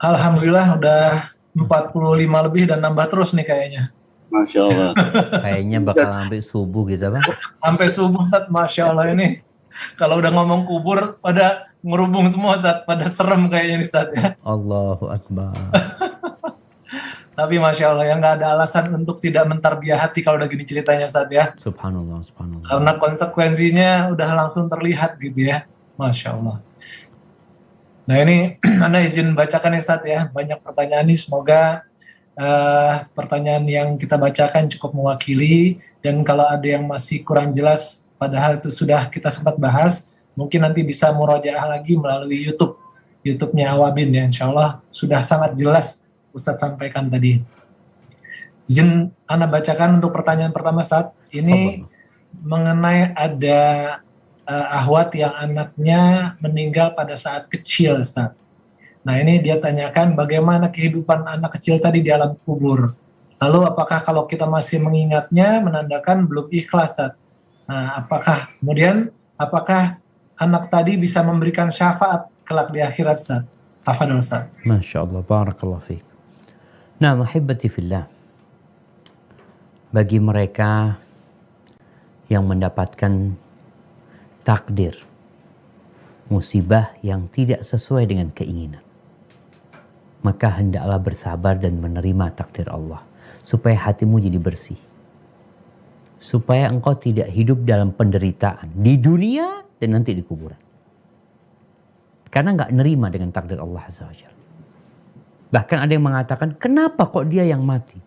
Alhamdulillah udah 45 lebih dan nambah terus nih kayaknya. Masya Allah. Kayaknya bakal sampai subuh gitu Bang. Sampai subuh Ustaz, Masya Allah ini. Kalau udah ngomong kubur pada ngerubung semua Ustaz, pada serem kayaknya nih Ustaz ya. Allahu Akbar. Tapi Masya Allah ya nggak ada alasan untuk tidak mentarbiah hati kalau udah gini ceritanya Ustaz ya. Subhanallah, subhanallah. Karena konsekuensinya udah langsung terlihat gitu ya. Masya Allah. Nah ini Anda izin bacakan ya Ustaz ya. Banyak pertanyaan nih, semoga pertanyaan yang kita bacakan cukup mewakili. Dan kalau ada yang masih kurang jelas, padahal itu sudah kita sempat bahas, mungkin nanti bisa murojaah lagi melalui YouTube-nya Awabin ya. Insya Allah sudah sangat jelas Ustadz sampaikan tadi. Izin Anda bacakan untuk pertanyaan pertama Ustadz. Ini mengenai ada ahwat yang anaknya meninggal pada saat kecil Ustadz. Nah ini dia tanyakan bagaimana kehidupan anak kecil tadi di alam kubur. Lalu apakah kalau kita masih mengingatnya menandakan belum ikhlas Ustadz. Nah apakah anak tadi bisa memberikan syafaat kelak di akhirat Ustadz? Tafadhol Ustadz. Masya Allah, barakallahu fiik. Nah, mahibati fillah, bagi mereka yang mendapatkan takdir musibah yang tidak sesuai dengan keinginan, maka hendaklah bersabar dan menerima takdir Allah supaya hatimu jadi bersih, supaya engkau tidak hidup dalam penderitaan di dunia dan nanti di kuburan, karena nggak nerima dengan takdir Allah Azza wa Jalla. Bahkan ada yang mengatakan, kenapa kok dia yang mati?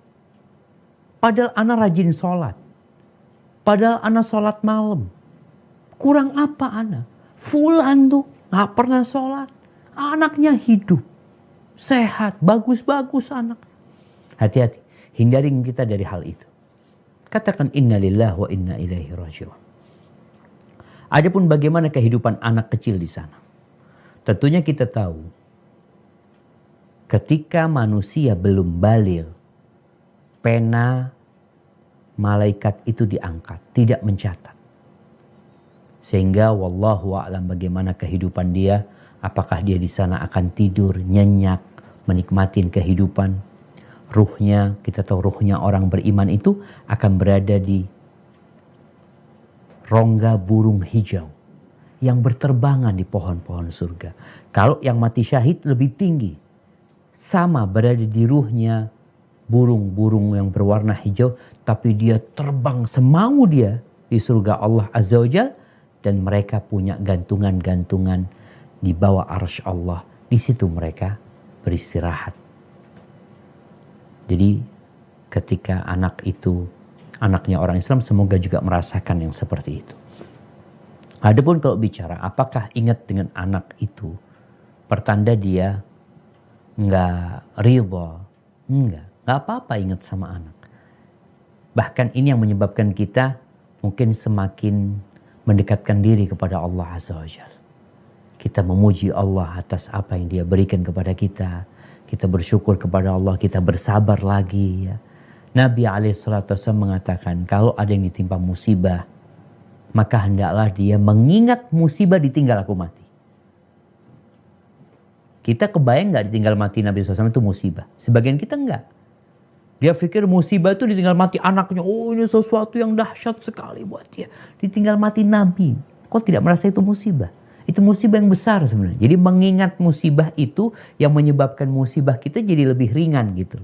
Padahal anak rajin sholat. Padahal anak sholat malam. Kurang apa anak? Fulan tuh gak pernah sholat. Anaknya hidup. Sehat. Bagus-bagus anak. Hati-hati. Hindarin kita dari hal itu. Katakan inna lillahi wa inna ilaihi raji'un. Adapun bagaimana kehidupan anak kecil di sana. Tentunya kita tahu. Ketika manusia belum baligh, pena malaikat itu diangkat, tidak mencatat. Sehingga wallahu a'lam bagaimana kehidupan dia, apakah dia di sana akan tidur, nyenyak, menikmatin kehidupan. Ruhnya, kita tahu ruhnya orang beriman itu akan berada di rongga burung hijau yang berterbangan di pohon-pohon surga. Kalau yang mati syahid lebih tinggi. Sama berada di ruhnya burung-burung yang berwarna hijau, tapi dia terbang semau dia di surga Allah Azza wa Jalla, dan mereka punya gantungan-gantungan di bawah arsy Allah. Di situ mereka beristirahat. Jadi ketika anak itu anaknya orang Islam, semoga juga merasakan yang seperti itu. Adapun kalau bicara apakah ingat dengan anak itu pertanda dia nggak ridha, nggak apa-apa ingat sama anak. Bahkan ini yang menyebabkan kita mungkin semakin mendekatkan diri kepada Allah Azza wa Jalla. Kita memuji Allah atas apa yang Dia berikan kepada kita. Kita bersyukur kepada Allah, kita bersabar lagi ya. Nabi SAW mengatakan kalau ada yang ditimpa musibah, maka hendaklah dia mengingat musibah ditinggal aku mati. Kita kebayang gak ditinggal mati Nabi SAW itu musibah? Sebagian kita enggak. Dia pikir musibah itu ditinggal mati anaknya. Oh ini sesuatu yang dahsyat sekali buat dia. Ditinggal mati Nabi. Kok tidak merasa itu musibah? Itu musibah yang besar sebenarnya. Jadi mengingat musibah itu yang menyebabkan musibah kita jadi lebih ringan gitu.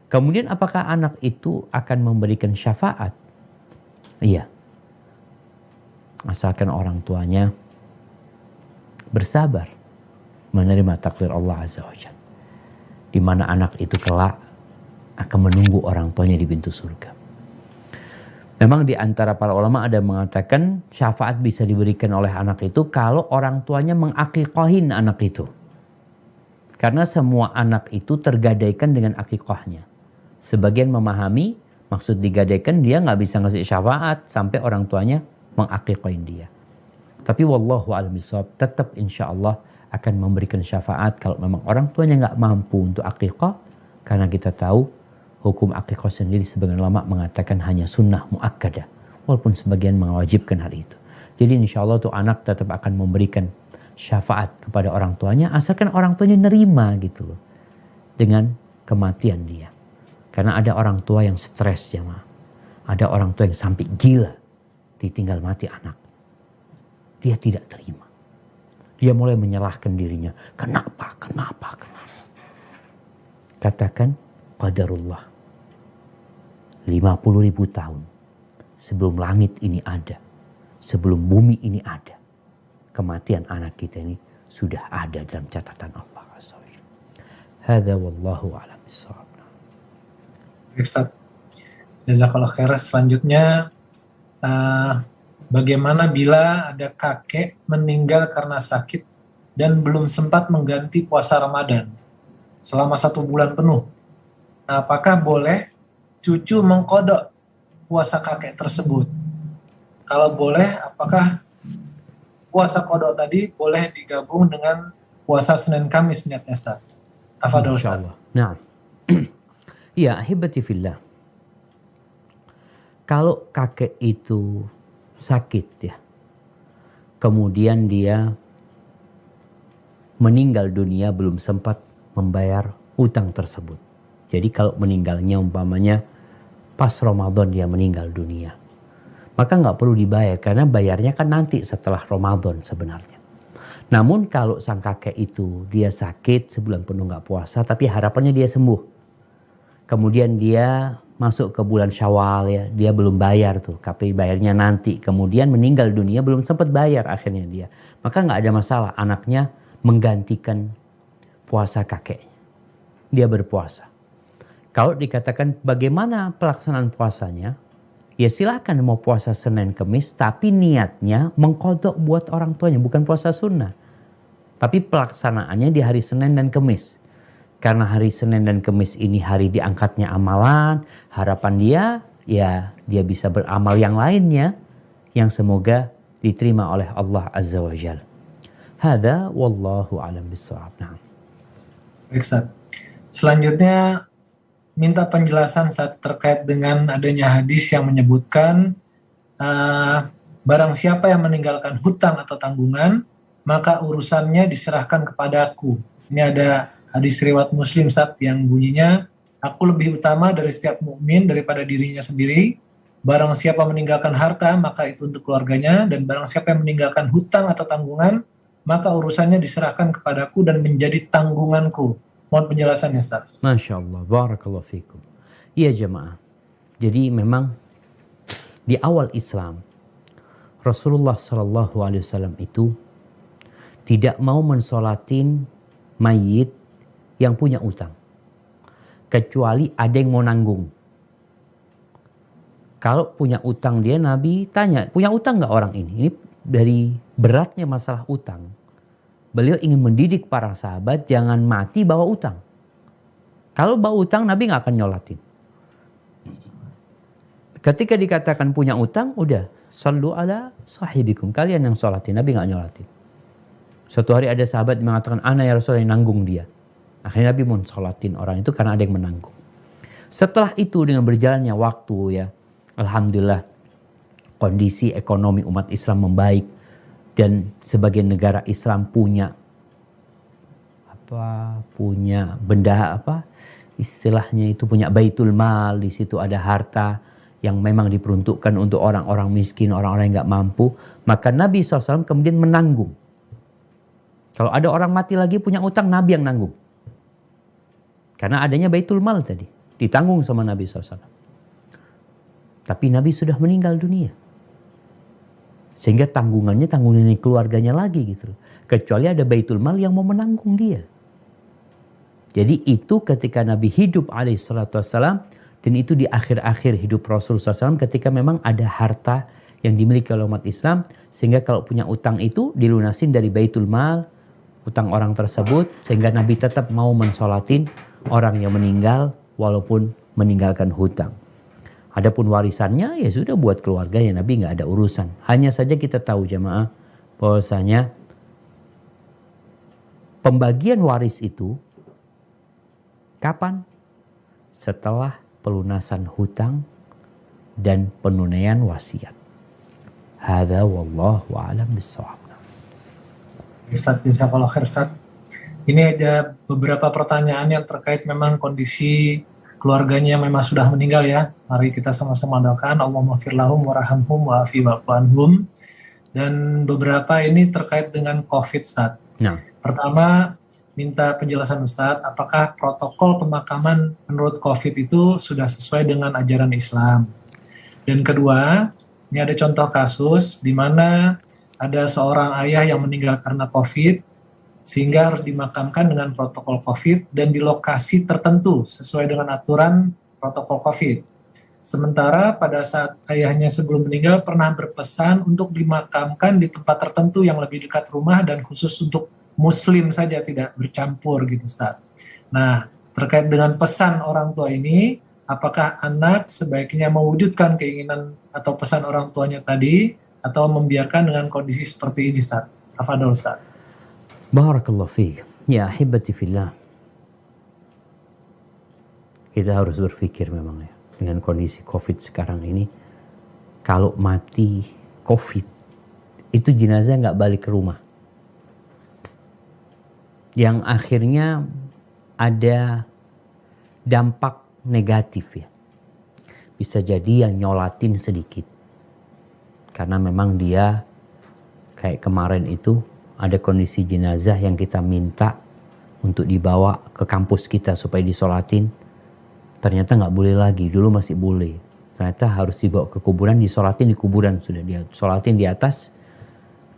Kemudian apakah anak itu akan memberikan syafaat? Iya. Asalkan orang tuanya bersabar menerima takdir Allah Azza wa Jalla, di mana anak itu kelak akan menunggu orang tuanya di pintu surga. Memang di antara para ulama ada yang mengatakan syafaat bisa diberikan oleh anak itu kalau orang tuanya mengakikohin anak itu. Karena semua anak itu tergadaikan dengan akikahnya. Sebagian memahami maksud digadaikan dia nggak bisa ngasih syafaat sampai orang tuanya mengakikohin dia. Tapi wallahu a'lam bishawab, tetap insya Allah akan memberikan syafaat kalau memang orang tuanya nggak mampu untuk akikah, karena kita tahu Hukum akikah sendiri sebagian ulama mengatakan hanya sunnah muakkadah, walaupun sebagian mewajibkan hal itu. Jadi insya Allah tuh anak tetap akan memberikan syafaat kepada orang tuanya, asalkan orang tuanya nerima gitu loh dengan kematian dia. Karena ada orang tua yang stres jemaah, ada orang tua yang sampai gila ditinggal mati anak. Dia tidak terima. Dia mulai menyalahkan dirinya. Kenapa? Katakan qadarullah. 50.000 tahun sebelum langit ini ada, sebelum bumi ini ada, kematian anak kita ini sudah ada dalam catatan Allah Azza wa Jalla. Hadza wallahu a'lam bissawab. Ustaz, jazakallah khair. Selanjutnya, bagaimana bila ada kakek meninggal karena sakit dan belum sempat mengganti puasa Ramadan selama 1 bulan penuh? Nah, apakah boleh cucu mengkodok puasa kakek tersebut? Kalau boleh, apakah puasa kodok tadi boleh digabung dengan puasa Senin Kamis niatnya, Ustaz? Tafadhol, Ustaz. Nah, ya ahibati fillah. Kalau kakek itu sakit ya, kemudian dia meninggal dunia belum sempat membayar hutang tersebut. Jadi kalau meninggalnya umpamanya pas Ramadan dia meninggal dunia, maka nggak perlu dibayar karena bayarnya kan nanti setelah Ramadan sebenarnya. Namun kalau sang kakek itu dia sakit sebulan penuh nggak puasa, tapi harapannya dia sembuh. Kemudian dia masuk ke bulan Syawal ya, dia belum bayar tuh, tapi bayarnya nanti. Kemudian meninggal dunia belum sempat bayar akhirnya dia. Maka nggak ada masalah anaknya menggantikan puasa kakeknya. Dia berpuasa. Kalau dikatakan bagaimana pelaksanaan puasanya, ya silakan mau puasa Senin Kemis, tapi niatnya mengkodok buat orang tuanya, bukan puasa sunnah. Tapi pelaksanaannya di hari Senin dan Kemis. Karena hari Senin dan Kemis ini hari diangkatnya amalan, harapan dia, ya dia bisa beramal yang lainnya, yang semoga diterima oleh Allah Azza wa Jalla. Hada wallahu alam bissawab. Baik, Ustaz. Selanjutnya, minta penjelasan saat terkait dengan adanya hadis yang menyebutkan barang siapa yang meninggalkan hutang atau tanggungan, maka urusannya diserahkan kepadaku. Ini ada hadis riwayat Muslim, Ustaz, yang bunyinya, aku lebih utama dari setiap mukmin daripada dirinya sendiri. Barang siapa meninggalkan harta, maka itu untuk keluarganya, dan barang siapa yang meninggalkan hutang atau tanggungan, maka urusannya diserahkan kepadaku dan menjadi tanggunganku. Mohon penjelasannya, Ustaz. Masya Allah, barakallahu fikum. Iya jemaah. Jadi memang di awal Islam, Rasulullah SAW itu tidak mau mensolatin mayit yang punya utang. Kecuali ada yang mau nanggung. Kalau punya utang dia, Nabi tanya, punya utang nggak orang ini? Ini dari beratnya masalah utang. Beliau ingin mendidik para sahabat jangan mati bawa utang. Kalau bawa utang Nabi nggak akan nyolatin. Ketika dikatakan punya utang, udah sallu ala sahibikum, kalian yang sholatin, Nabi nggak nyolatin. Suatu hari ada sahabat mengatakan, ana ya Rasulullah yang nanggung dia. Akhirnya Nabi mau sholatin orang itu karena ada yang menanggung. Setelah itu dengan berjalannya waktu ya, alhamdulillah kondisi ekonomi umat Islam membaik. Dan sebagian negara Islam punya benda istilahnya itu punya baitul mal, di situ ada harta yang memang diperuntukkan untuk orang-orang miskin, orang-orang yang nggak mampu, maka Nabi SAW kemudian menanggung. Kalau ada orang mati lagi punya utang, Nabi yang nanggung. Karena adanya baitul mal tadi, ditanggung sama Nabi SAW. Tapi Nabi sudah meninggal dunia. Sehingga tanggungannya keluarganya lagi gitu. Kecuali ada baitul mal yang mau menanggung dia. Jadi itu ketika Nabi hidup alaihissalam, dan itu di akhir-akhir hidup Rasulullah SAW ketika memang ada harta yang dimiliki oleh umat Islam. Sehingga kalau punya utang itu dilunasin dari baitul mal, utang orang tersebut. Sehingga Nabi tetap mau mensolatin orang yang meninggal walaupun meninggalkan hutang. Adapun warisannya ya sudah buat keluarganya, Nabi nggak ada urusan. Hanya saja kita tahu jemaah bahwasanya pembagian waris itu kapan? Setelah pelunasan hutang, dan penunaian wasiat. Hadza wallahu a'lam bissawab. Ustaz, jazakallahu khair Ustaz. Ini ada beberapa pertanyaan yang terkait memang kondisi keluarganya yang memang sudah meninggal ya. Mari kita sama-sama doakan Allahumma fir lahum warhamhum wa'afi wa'fu anhum. Dan beberapa ini terkait dengan COVID, Ustaz. Nah, Pertama, minta penjelasan Ustaz, apakah protokol pemakaman menurut COVID itu sudah sesuai dengan ajaran Islam? Dan kedua, ini ada contoh kasus di mana ada seorang ayah yang meninggal karena COVID, sehingga harus dimakamkan dengan protokol COVID dan di lokasi tertentu sesuai dengan aturan protokol COVID. Sementara pada saat ayahnya sebelum meninggal pernah berpesan untuk dimakamkan di tempat tertentu yang lebih dekat rumah dan khusus untuk Muslim saja, tidak bercampur gitu Ustaz. Nah, terkait dengan pesan orang tua ini, apakah anak sebaiknya mewujudkan keinginan atau pesan orang tuanya tadi atau membiarkan dengan kondisi seperti ini Ustaz? Tafadhol Ustaz. barakallahu fiik. Ya ahibati fillah. Kita harus berpikir memang ya, dengan kondisi COVID sekarang ini, kalau mati COVID, itu jenazah nggak balik ke rumah. Yang akhirnya ada dampak negatif ya. Bisa jadi yang nyolatin sedikit. Karena memang dia kayak kemarin itu ada kondisi jenazah yang kita minta untuk dibawa ke kampus kita supaya disolatin. Ternyata nggak boleh lagi, dulu masih boleh. Ternyata harus dibawa ke kuburan, disolatin di kuburan, sudah disolatin di atas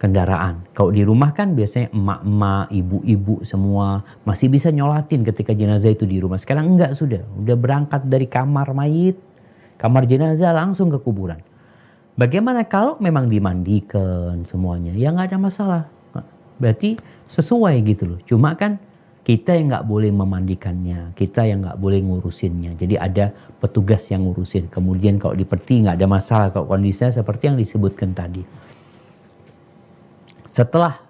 kendaraan. Kalau di rumah kan biasanya emak-emak, ibu-ibu semua masih bisa nyolatin ketika jenazah itu di rumah. Sekarang enggak, sudah berangkat dari kamar mayit, kamar jenazah langsung ke kuburan. Bagaimana kalau memang dimandikan semuanya? Ya nggak ada masalah. Berarti sesuai gitu loh. Cuma kan kita yang nggak boleh memandikannya, kita yang nggak boleh ngurusinnya. Jadi ada petugas yang ngurusin. Kemudian kalau di peti nggak ada masalah kalau kondisinya seperti yang disebutkan tadi. Setelah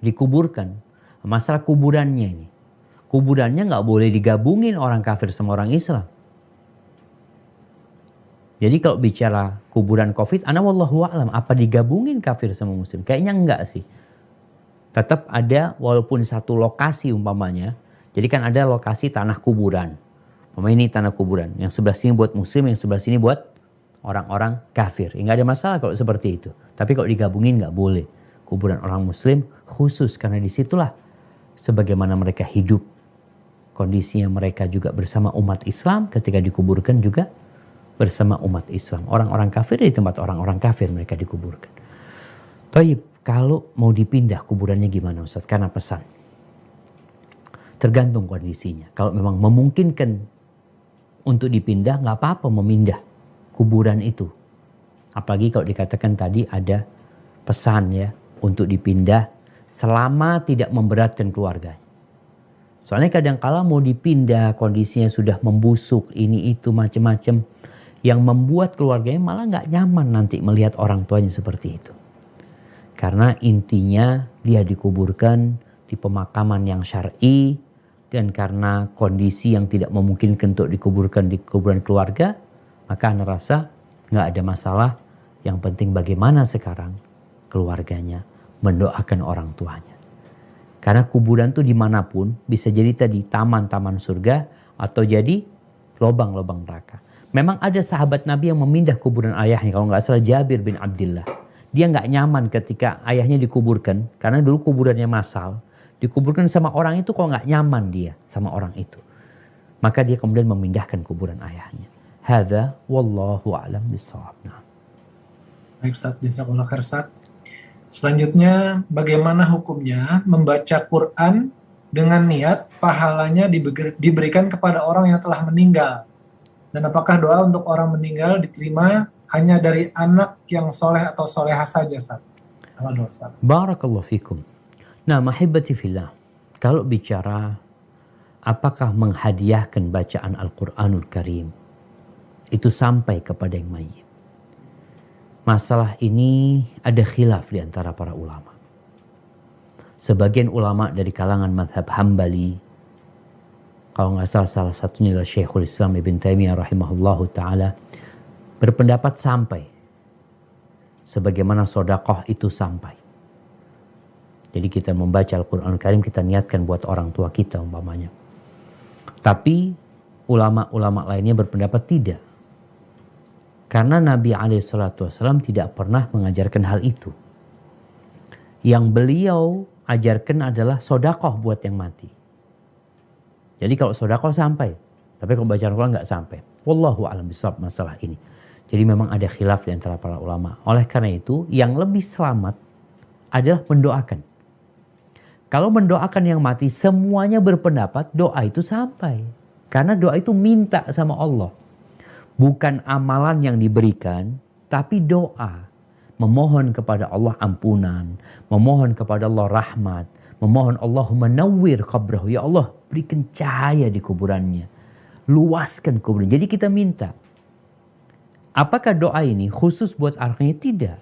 dikuburkan, masalah kuburannya ini, kuburannya nggak boleh digabungin orang kafir sama orang Islam. Jadi kalau bicara kuburan COVID, ana wallahu a'lam, apa digabungin kafir sama muslim? Kayaknya enggak sih. Tetap ada walaupun satu lokasi umpamanya. Jadi kan ada lokasi tanah kuburan. Umpamanya ini tanah kuburan. Yang sebelah sini buat muslim, yang sebelah sini buat orang-orang kafir. Enggak ada masalah kalau seperti itu. Tapi kalau digabungin enggak boleh. Kuburan orang muslim khusus karena disitulah sebagaimana mereka hidup. Kondisinya mereka juga bersama umat Islam, ketika dikuburkan juga bersama umat Islam. Orang-orang kafir di tempat orang-orang kafir mereka dikuburkan. Baik, kalau mau dipindah kuburannya gimana Ustaz? Karena pesan. Tergantung kondisinya. Kalau memang memungkinkan untuk dipindah, nggak apa-apa memindah kuburan itu. Apalagi kalau dikatakan tadi ada pesan ya untuk dipindah selama tidak memberatkan keluarga. Soalnya kadang-kala mau dipindah kondisinya sudah membusuk, ini itu macam-macam, yang membuat keluarganya malah nggak nyaman nanti melihat orang tuanya seperti itu. Karena intinya dia dikuburkan di pemakaman yang syar'i, dan karena kondisi yang tidak memungkinkan untuk dikuburkan di kuburan keluarga, maka Anda rasa nggak ada masalah. Yang penting bagaimana sekarang keluarganya mendoakan orang tuanya. Karena kuburan tuh dimanapun bisa jadi tadi taman-taman surga atau jadi lubang-lubang neraka. Memang ada sahabat Nabi yang memindah kuburan ayahnya, kalau nggak salah Jabir bin Abdullah. Dia nggak nyaman ketika ayahnya dikuburkan, karena dulu kuburannya massal. Dikuburkan sama orang itu kok nggak nyaman dia sama orang itu. Maka dia kemudian memindahkan kuburan ayahnya. Hadza wallahu a'lam bissawab. Baik Ustaz, jazakallahu khair Ustaz. Selanjutnya, bagaimana hukumnya membaca Quran dengan niat pahalanya diberikan kepada orang yang telah meninggal? Dan apakah doa untuk orang meninggal diterima hanya dari anak yang soleh atau soleha saja, Ustaz? Barakallahu fikum. Nah, mahibati fillah, kalau bicara apakah menghadiahkan bacaan Al-Quranul Karim itu sampai kepada yang mayit, masalah ini ada khilaf di antara para ulama. Sebagian ulama dari kalangan mazhab Hambali kalau nggak salah satunya adalah Syekhul Islam Ibn Taimiyah rahimahullahu ta'ala, berpendapat sampai sebagaimana sodakoh itu sampai. Jadi kita membaca Al-Quran Karim, kita niatkan buat orang tua kita umpamanya. Tapi ulama-ulama lainnya berpendapat tidak. Karena Nabi SAW tidak pernah mengajarkan hal itu. Yang beliau ajarkan adalah sodakoh buat yang mati. Jadi kalau sodakoh sampai. Tapi kalau baca Al-Quran nggak sampai. Wallahu a'lam bishawab masalah ini. Jadi memang ada khilaf di antara para ulama. Oleh karena itu yang lebih selamat adalah mendoakan. Kalau mendoakan yang mati, semuanya berpendapat doa itu sampai. Karena doa itu minta sama Allah. Bukan amalan yang diberikan, tapi doa. Memohon kepada Allah ampunan. Memohon kepada Allah rahmat. Memohon Allahumma nawwir qabrahu. Ya Allah, berikan cahaya di kuburannya. Luaskan kuburan. Jadi kita minta. Apakah doa ini khusus buat anaknya? Tidak.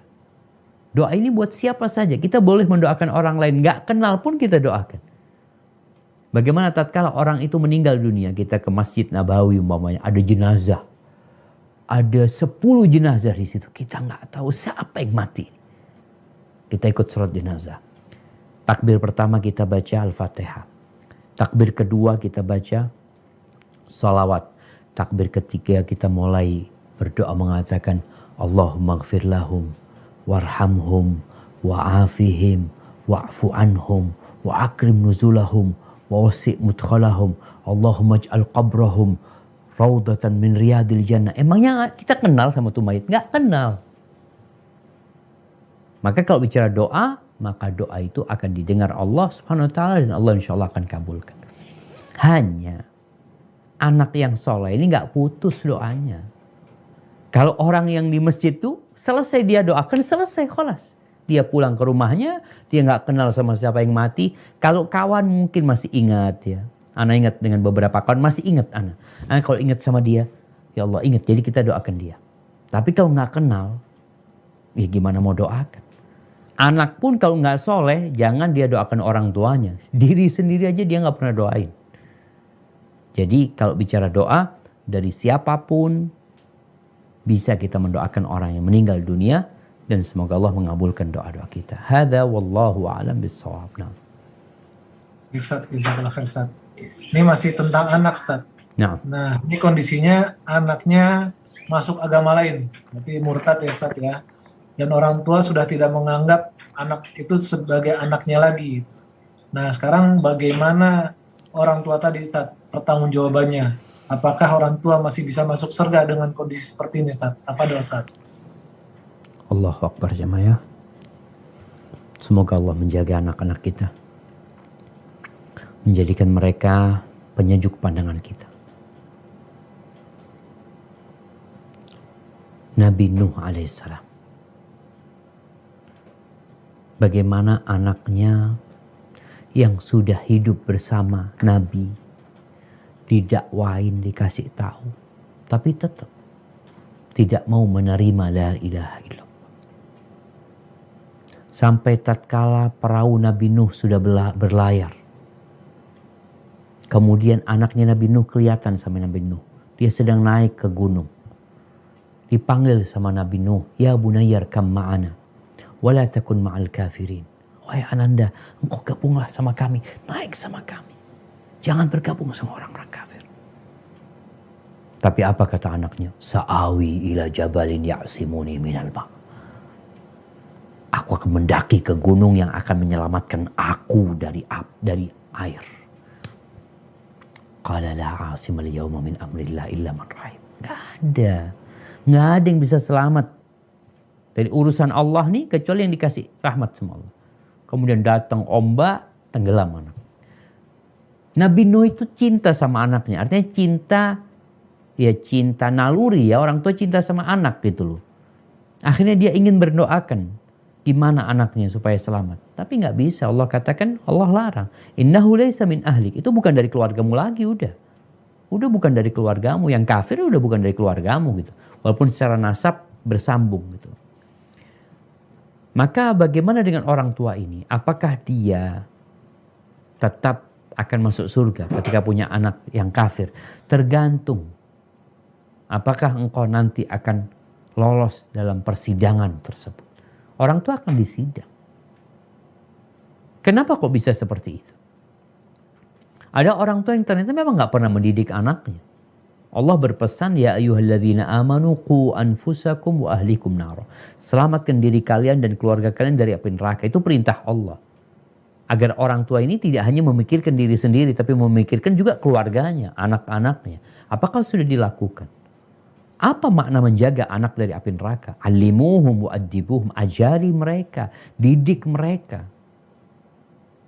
Doa ini buat siapa saja. Kita boleh mendoakan orang lain. Gak kenal pun kita doakan. Bagaimana tatkala orang itu meninggal dunia. Kita ke Masjid Nabawi umpamanya. Ada jenazah. Ada 10 jenazah di situ. Kita gak tahu siapa yang mati. Kita ikut sholat jenazah. Takbir pertama kita baca Al-Fatihah. Takbir kedua kita baca salawat. Takbir ketiga kita mulai berdoa mengatakan Allahumma gfir lahum warhamhum wa'afihim wa'fu anhum wa'akrim nuzulahum wa'wasi' mudkhalahum Allahumma ij'al qabrahum raudatan min riyadil jannah. Emangnya kita kenal sama tuh mayit? Nggak kenal. Maka kalau bicara doa, maka doa itu akan didengar Allah Subhanahu wa taala dan Allah insya Allah akan kabulkan. Hanya anak yang soleh ini nggak putus doanya. Kalau orang yang di masjid itu selesai dia doakan, selesai kholas. Dia pulang ke rumahnya, dia nggak kenal sama siapa yang mati. Kalau kawan mungkin masih ingat ya. Ana ingat dengan beberapa kawan, masih ingat Ana. Ana kalau ingat sama dia, ya Allah ingat, jadi kita doakan dia. Tapi kalau nggak kenal, ya gimana mau doakan? Anak pun kalau nggak soleh, jangan dia doakan orang tuanya. Diri sendiri aja dia nggak pernah doain. Jadi kalau bicara doa, dari siapapun, bisa kita mendoakan orang yang meninggal dunia. Dan semoga Allah mengabulkan doa-doa kita. Hadza wallahu a'lam bissawab. Ustaz, Ustaz. Ini masih tentang anak, Ustaz. Nah, ini kondisinya anaknya masuk agama lain. Berarti murtad ya, Ustaz ya. Dan orang tua sudah tidak menganggap anak itu sebagai anaknya lagi. Nah, sekarang bagaimana orang tua tadi, Ustaz, pertanggungjawabannya? Apakah orang tua masih bisa masuk surga dengan kondisi seperti ini, Ustaz? Apa doa, Ustaz? Allahu Akbar jemaah. Semoga Allah menjaga anak-anak kita. Menjadikan mereka penyejuk pandangan kita. Nabi Nuh alaihissalam. Bagaimana anaknya yang sudah hidup bersama Nabi didakwain, dikasih tahu, tapi tetap tidak mau menerima la ilaha illallah. Sampai tatkala perahu Nabi Nuh sudah berlayar. Kemudian anaknya Nabi Nuh kelihatan sama Nabi Nuh. Dia sedang naik ke gunung. Dipanggil sama Nabi Nuh, ya bunayyar kam ma'ana. Wala takun ma'al kafirin. Wahai ananda, engkau gabunglah sama kami. Naik sama kami. Jangan bergabung sama orang-orang kafir. Tapi apa kata anaknya? Sa'awi ila jabalin ya'simuni minal ma'. Aku akan mendaki ke gunung yang akan menyelamatkan aku dari air. Qala la 'asimal yawma min amrillah illa man rahim. Nggak ada yang bisa selamat dari urusan Allah nih kecuali yang dikasih rahmat sama Allah. Kemudian datang ombak, tenggelam anak. Nabi Nuh itu cinta sama anaknya. Artinya cinta naluri ya. Orang tua cinta sama anak gitu loh. Akhirnya dia ingin berdoakan. Gimana anaknya supaya selamat. Tapi nggak bisa. Allah katakan, Allah larang. Innahu laysa min ahlik. Itu bukan dari keluargamu lagi udah. Udah bukan dari keluargamu. Yang kafir udah bukan dari keluargamu gitu. Walaupun secara nasab bersambung gitu. Maka bagaimana dengan orang tua ini? Apakah dia tetap akan masuk surga ketika punya anak yang kafir? Tergantung apakah engkau nanti akan lolos dalam persidangan tersebut. Orang tua akan disidang. Kenapa kok bisa seperti itu? Ada orang tua yang ternyata memang gak pernah mendidik anaknya. Allah berpesan, ya ayyuhalladzina amanu qu anfusakum wa ahlikum naro. Selamatkan diri kalian dan keluarga kalian dari api neraka. Itu perintah Allah. Agar orang tua ini tidak hanya memikirkan diri sendiri, tapi memikirkan juga keluarganya, anak-anaknya. Apakah sudah dilakukan? Apa makna menjaga anak dari api neraka? Alimuhum wa'adibuhum, ajari mereka, didik mereka.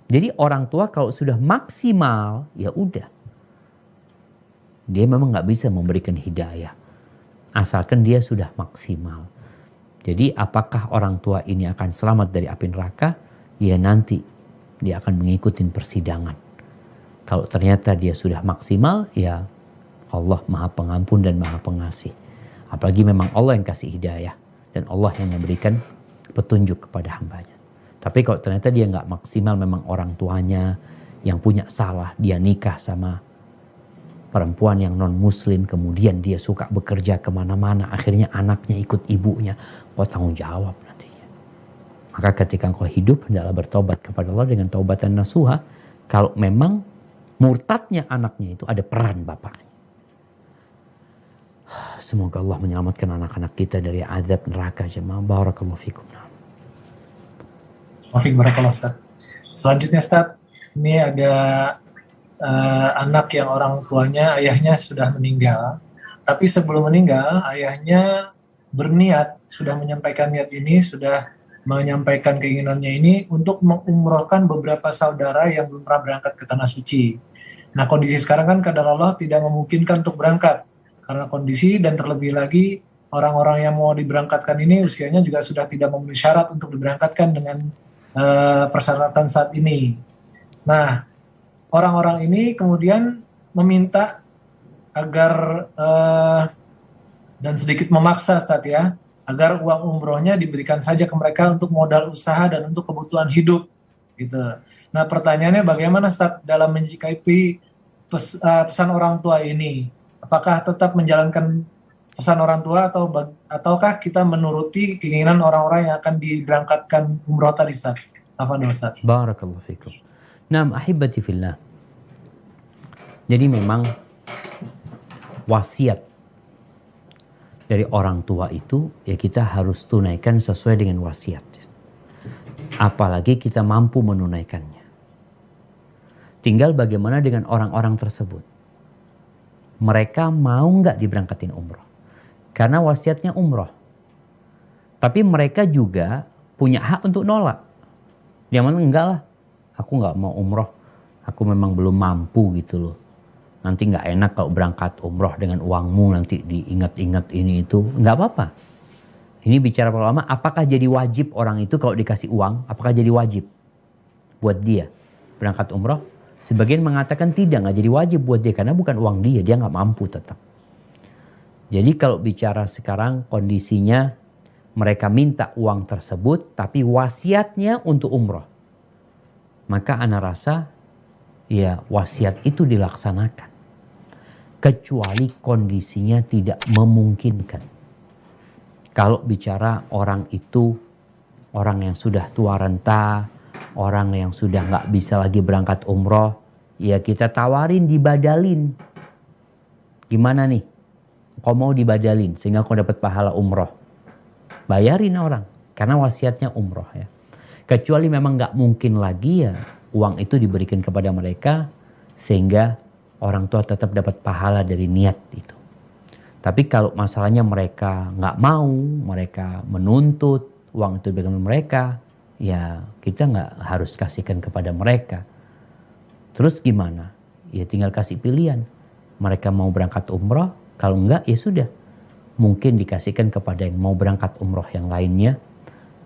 Jadi orang tua kalau sudah maksimal, ya udah. Dia memang nggak bisa memberikan hidayah. Asalkan dia sudah maksimal. Jadi apakah orang tua ini akan selamat dari api neraka? Ya nanti dia akan mengikuti persidangan. Kalau ternyata dia sudah maksimal, ya Allah Maha Pengampun dan Maha Pengasih. Apalagi memang Allah yang kasih hidayah. Dan Allah yang memberikan petunjuk kepada hambanya. Tapi kalau ternyata dia nggak maksimal, memang orang tuanya yang punya salah, dia nikah sama perempuan yang non-muslim, kemudian dia suka bekerja kemana-mana, akhirnya anaknya ikut ibunya, kau tanggung jawab nantinya. Maka ketika engkau hidup, hendaklah bertobat kepada Allah dengan taubatan nasuha, kalau memang murtadnya anaknya itu ada peran bapaknya. Semoga Allah menyelamatkan anak-anak kita dari azab neraka jemaah. Barakallahu fikum. Wafik barakallah Ustaz. Selanjutnya Ustaz, ini ada anak yang orang tuanya, ayahnya sudah meninggal. Tapi sebelum meninggal, ayahnya berniat, sudah menyampaikan niat ini, sudah menyampaikan keinginannya ini untuk mengumrohkan beberapa saudara yang belum pernah berangkat ke Tanah Suci. Nah kondisi sekarang kan kadar Allah tidak memungkinkan untuk berangkat. Karena kondisi dan terlebih lagi orang-orang yang mau diberangkatkan ini usianya juga sudah tidak memenuhi syarat untuk diberangkatkan dengan persyaratan saat ini. Nah, orang-orang ini kemudian meminta agar dan sedikit memaksa Ustaz ya, agar uang umrohnya diberikan saja ke mereka untuk modal usaha dan untuk kebutuhan hidup gitu. Nah, pertanyaannya bagaimana Ustaz dalam menyikapi pesan orang tua ini? Apakah tetap menjalankan pesan orang tua ataukah kita menuruti keinginan orang-orang yang akan diberangkatkan umroh tadi Ustaz? Afwan Ustaz. Barakallahu fikum. Naam ahibati fillah. Jadi memang wasiat dari orang tua itu ya kita harus tunaikan sesuai dengan wasiat. Apalagi kita mampu menunaikannya. Tinggal bagaimana dengan orang-orang tersebut. Mereka mau nggak diberangkatin umroh? Karena wasiatnya umroh. Tapi mereka juga punya hak untuk nolak. Yang mana enggak lah, aku nggak mau umroh. Aku memang belum mampu gitu loh. Nanti nggak enak kalau berangkat umroh dengan uangmu, nanti diingat-ingat ini itu. Nggak apa-apa. Ini bicara para ulama, apakah jadi wajib orang itu kalau dikasih uang? Apakah jadi wajib buat dia berangkat umroh? Sebagian mengatakan tidak, nggak jadi wajib buat dia karena bukan uang dia nggak mampu tetap. Jadi kalau bicara sekarang kondisinya mereka minta uang tersebut tapi wasiatnya untuk umroh. Maka ana rasa ya wasiat itu dilaksanakan. Kecuali kondisinya tidak memungkinkan. Kalau bicara orang itu orang yang sudah tua renta, orang yang sudah nggak bisa lagi berangkat umroh, ya kita tawarin dibadalin. Gimana nih? Kau mau dibadalin sehingga kau dapat pahala umroh. Bayarin orang karena wasiatnya umroh ya. Kecuali memang nggak mungkin lagi ya uang itu diberikan kepada mereka sehingga orang tua tetap dapat pahala dari niat itu. Tapi kalau masalahnya mereka nggak mau, mereka menuntut uang itu diberikan mereka, ya kita nggak harus kasihkan kepada mereka. Terus gimana? Ya tinggal kasih pilihan. Mereka mau berangkat umroh, kalau enggak ya sudah. Mungkin dikasihkan kepada yang mau berangkat umroh yang lainnya.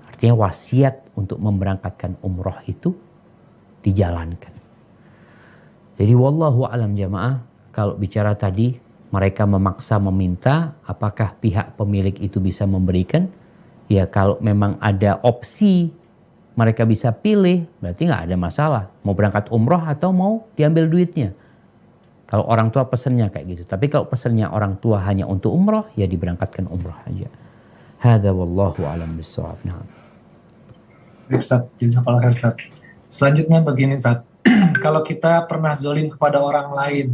Artinya wasiat untuk memberangkatkan umroh itu dijalankan. Jadi wallahu alam jamaah, kalau bicara tadi mereka memaksa meminta, apakah pihak pemilik itu bisa memberikan? Ya kalau memang ada opsi mereka bisa pilih, berarti nggak ada masalah. Mau berangkat umroh atau mau diambil duitnya. Kalau orang tua pesennya kayak gitu. Tapi kalau pesennya orang tua hanya untuk umroh, ya diberangkatkan umroh aja. Hadza wallahu a'lam bissawab. Nah. Ustaz, jazakallahu khair, Ustaz. Selanjutnya begini, Ustaz. Kalau kita pernah zolim kepada orang lain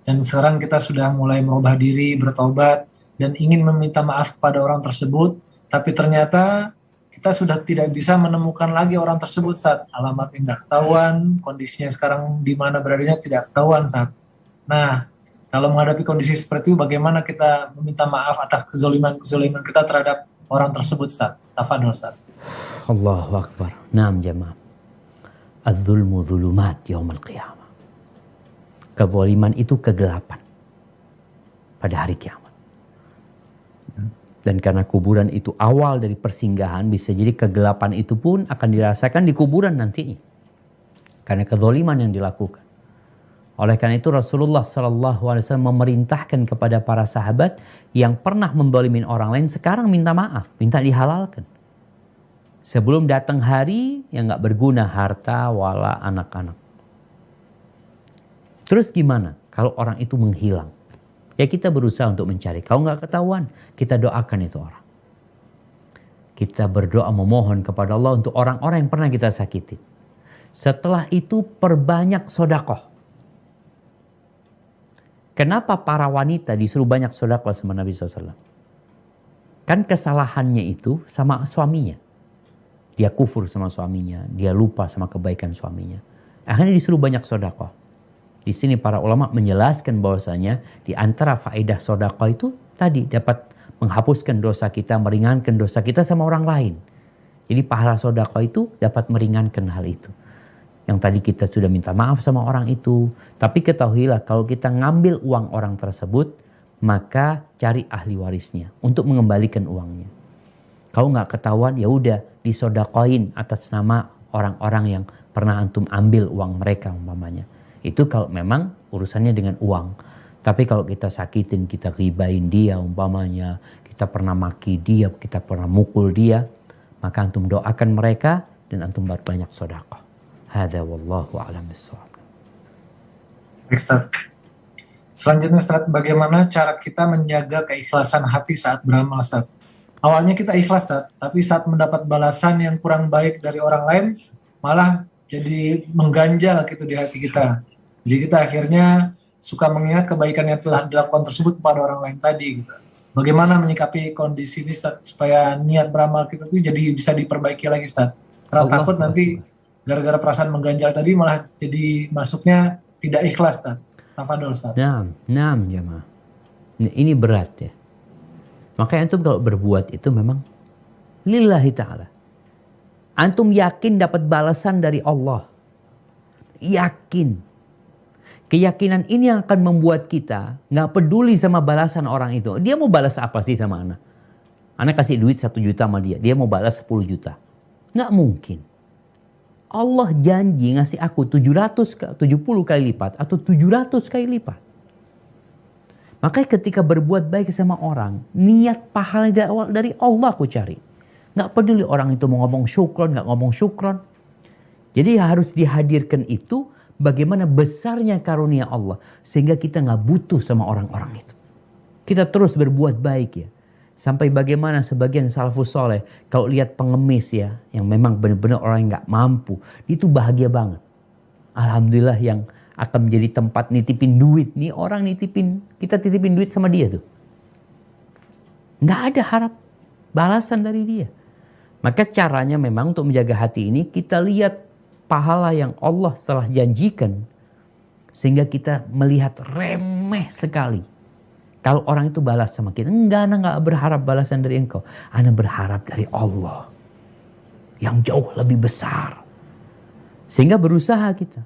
dan sekarang kita sudah mulai merubah diri, bertobat dan ingin meminta maaf kepada orang tersebut, tapi ternyata kita sudah tidak bisa menemukan lagi orang tersebut, Ustaz. Alamatnya tidak ketahuan, kondisinya sekarang di mana beradanya tidak ketahuan, Ustaz. Nah, kalau menghadapi kondisi seperti itu, bagaimana kita meminta maaf atas kezoliman kita terhadap orang tersebut, Ustaz? Tafadhol, Ustaz. Allahu Akbar. Naam jamaah. Az-zulmu zulumat yaumil qiyamah. Kezaliman itu kegelapan pada hari kiamat. Dan karena kuburan itu awal dari persinggahan, bisa jadi kegelapan itu pun akan dirasakan di kuburan nantinya. Karena kezaliman yang dilakukan. Oleh karena itu Rasulullah SAW memerintahkan kepada para sahabat yang pernah menzalimin orang lain, sekarang minta maaf, minta dihalalkan. Sebelum datang hari yang gak berguna harta, wala, anak-anak. Terus gimana kalau orang itu menghilang? Ya kita berusaha untuk mencari. Kalau gak ketahuan, kita doakan itu orang. Kita berdoa memohon kepada Allah untuk orang-orang yang pernah kita sakiti. Setelah itu perbanyak sedekah. Kenapa para wanita disuruh banyak sedekah sama Nabi SAW? Kan kesalahannya itu sama suaminya. Dia kufur sama suaminya, dia lupa sama kebaikan suaminya. Akhirnya disuruh banyak sedekah. Di sini para ulama menjelaskan bahwasanya di antara faedah sedekah itu tadi dapat menghapuskan dosa kita, meringankan dosa kita sama orang lain. Jadi pahala sedekah itu dapat meringankan hal itu. Yang tadi kita sudah minta maaf sama orang itu, tapi ketahuilah kalau kita ngambil uang orang tersebut, maka cari ahli warisnya untuk mengembalikan uangnya. Kalau nggak ketahuan, ya udah disodakoin atas nama orang-orang yang pernah antum ambil uang mereka umpamanya. Itu kalau memang urusannya dengan uang. Tapi kalau kita sakitin, kita ribain dia umpamanya, kita pernah maki dia, kita pernah mukul dia, maka antum doakan mereka dan antum berbanyak sedekah. Hadza wallahu a'lam bissawab. Ustaz. Selanjutnya, Ustaz, bagaimana cara kita menjaga keikhlasan hati saat beramal, Ustaz? Awalnya kita ikhlas, tapi saat mendapat balasan yang kurang baik dari orang lain, malah jadi mengganjal gitu di hati kita. Jadi kita akhirnya suka mengingat kebaikan yang telah dilakukan tersebut kepada orang lain tadi. Gitu. Bagaimana menyikapi kondisi ini, Ustaz, supaya niat beramal kita tuh jadi bisa diperbaiki lagi, Ustaz? Karena takut nanti gara-gara perasaan mengganjal tadi malah jadi masuknya tidak ikhlas, Ustaz. Tafadhol, Ustaz. Naam jemaah. Ini berat ya. Makanya antum kalau berbuat itu memang lillahi ta'ala. Antum yakin dapat balasan dari Allah. Yakin. Keyakinan ini yang akan membuat kita gak peduli sama balasan orang itu. Dia mau balas apa sih sama anak? Anak kasih duit 1 juta sama dia. Dia mau balas 10 juta. Gak mungkin. Allah janji ngasih aku 70 kali lipat atau 700 kali lipat. Makanya ketika berbuat baik sama orang, niat pahala dari Allah aku cari. Nggak peduli orang itu mau ngomong syukron, nggak ngomong syukron. Jadi harus dihadirkan itu bagaimana besarnya karunia Allah. Sehingga kita nggak butuh sama orang-orang itu. Kita terus berbuat baik ya. Sampai bagaimana sebagian salafus soleh, kalau lihat pengemis ya, yang memang benar-benar orang yang nggak mampu, itu bahagia banget. Alhamdulillah yang akan menjadi tempat nitipin duit. Nih orang kita titipin duit sama dia tuh. Nggak ada harap balasan dari dia. Maka caranya memang untuk menjaga hati ini, kita lihat pahala yang Allah telah janjikan. Sehingga kita melihat remeh sekali. Kalau orang itu balas sama kita, Ana nggak berharap balasan dari engkau. Ana berharap dari Allah. Yang jauh lebih besar. Sehingga berusaha kita.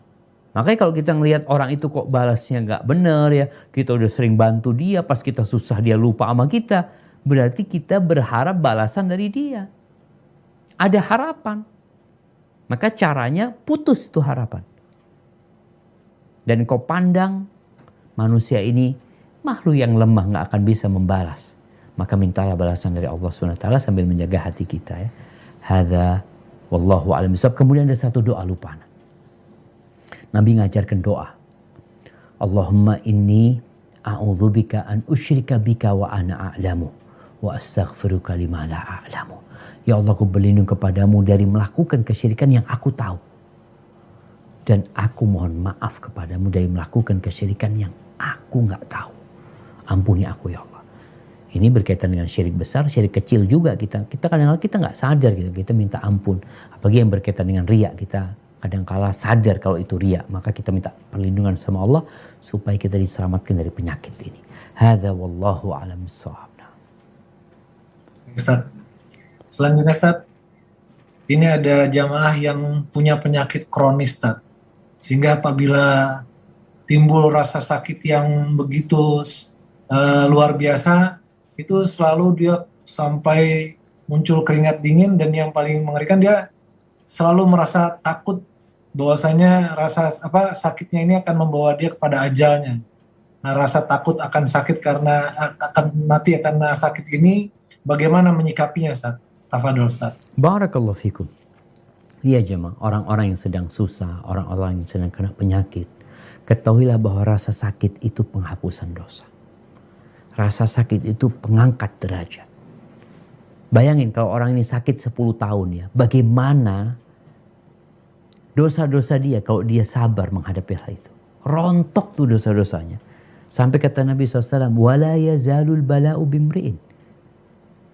Makanya kalau kita ngelihat orang itu kok balasnya nggak benar ya, kita udah sering bantu dia, pas kita susah dia lupa sama kita, berarti kita berharap balasan dari dia. Ada harapan. Maka caranya putus itu harapan. Dan kau pandang manusia ini makhluk yang lemah nggak akan bisa membalas. Maka mintalah balasan dari Allah SWT sambil menjaga hati kita ya. Hadza Wallahu a'lam bishawab. Kemudian ada satu doa lupa. Nabi ngajarkan doa. Allahumma inni a'udzubika an usyrika bika wa ana a'lamu wa astaghfiruka lima la a'lamu. Ya Allah, aku berlindung kepadamu dari melakukan kesyirikan yang aku tahu. Dan aku mohon maaf kepadamu dari melakukan kesyirikan yang aku nggak tahu. Ampuni aku ya Allah. Ini berkaitan dengan syirik besar, syirik kecil juga kita kadang-kadang kita nggak sadar gitu, kita minta ampun. Apalagi yang berkaitan dengan riya, kita kadang-kala sadar kalau itu riya, maka kita minta perlindungan sama Allah supaya kita diselamatkan dari penyakit ini. Hadza wallahu a'lam bissawab. Ustaz, selanjutnya Ustaz, ini ada jamaah yang punya penyakit kronis Ustaz, sehingga apabila timbul rasa sakit yang begitu luar biasa, itu selalu dia sampai muncul keringat dingin, dan yang paling mengerikan dia selalu merasa takut bahwasanya rasa sakitnya ini akan membawa dia kepada ajalnya. Nah, rasa takut akan sakit karena akan mati karena sakit ini, bagaimana menyikapinya Ustaz? Tafadhol Ustaz. Barakallahu fikum. Iya jemaah, orang-orang yang sedang susah, orang-orang yang sedang kena penyakit, ketahuilah bahwa rasa sakit itu penghapusan dosa. Rasa sakit itu pengangkat derajat. Bayangin kalau orang ini sakit 10 tahun ya, bagaimana dosa-dosa dia kalau dia sabar menghadapi hal itu. Rontok tuh dosa-dosanya. Sampai kata Nabi SAW, وَلَا يَزَالُ الْبَلَاءُ بِمْرِئٍ.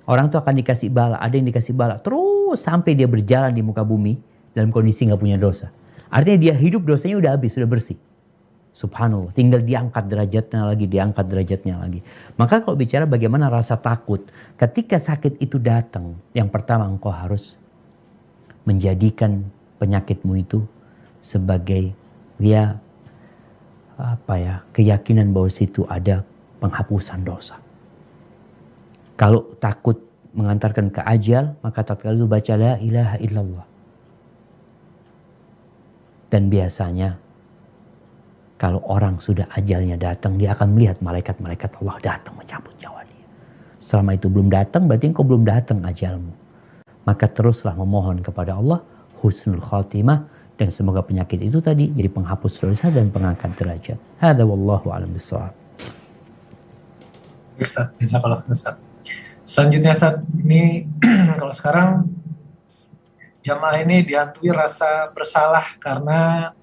Orang tuh akan dikasih bala, ada yang dikasih bala terus sampai dia berjalan di muka bumi dalam kondisi gak punya dosa. Artinya dia hidup dosanya udah habis, sudah bersih. Subhanallah, tinggal diangkat derajatnya lagi. Maka kalau bicara bagaimana rasa takut, ketika sakit itu datang, yang pertama engkau harus menjadikan penyakitmu itu sebagai keyakinan bahwa situ ada penghapusan dosa. Kalau takut mengantarkan ke ajal, maka tatkala itu baca la ilaha illallah. Dan biasanya kalau orang sudah ajalnya datang, dia akan melihat malaikat-malaikat Allah datang mencabut nyawa dia. Selama itu belum datang, berarti engkau belum datang ajalmu. Maka teruslah memohon kepada Allah husnul khatimah, dan semoga penyakit itu tadi jadi penghapus dosa dan pengangkat derajat. Hadza wallahu a'lam bishawab. Ustaz, jazakallahu khairan Ustaz. Selanjutnya Ustaz, ini kalau sekarang jamaah ini dihantui rasa bersalah karena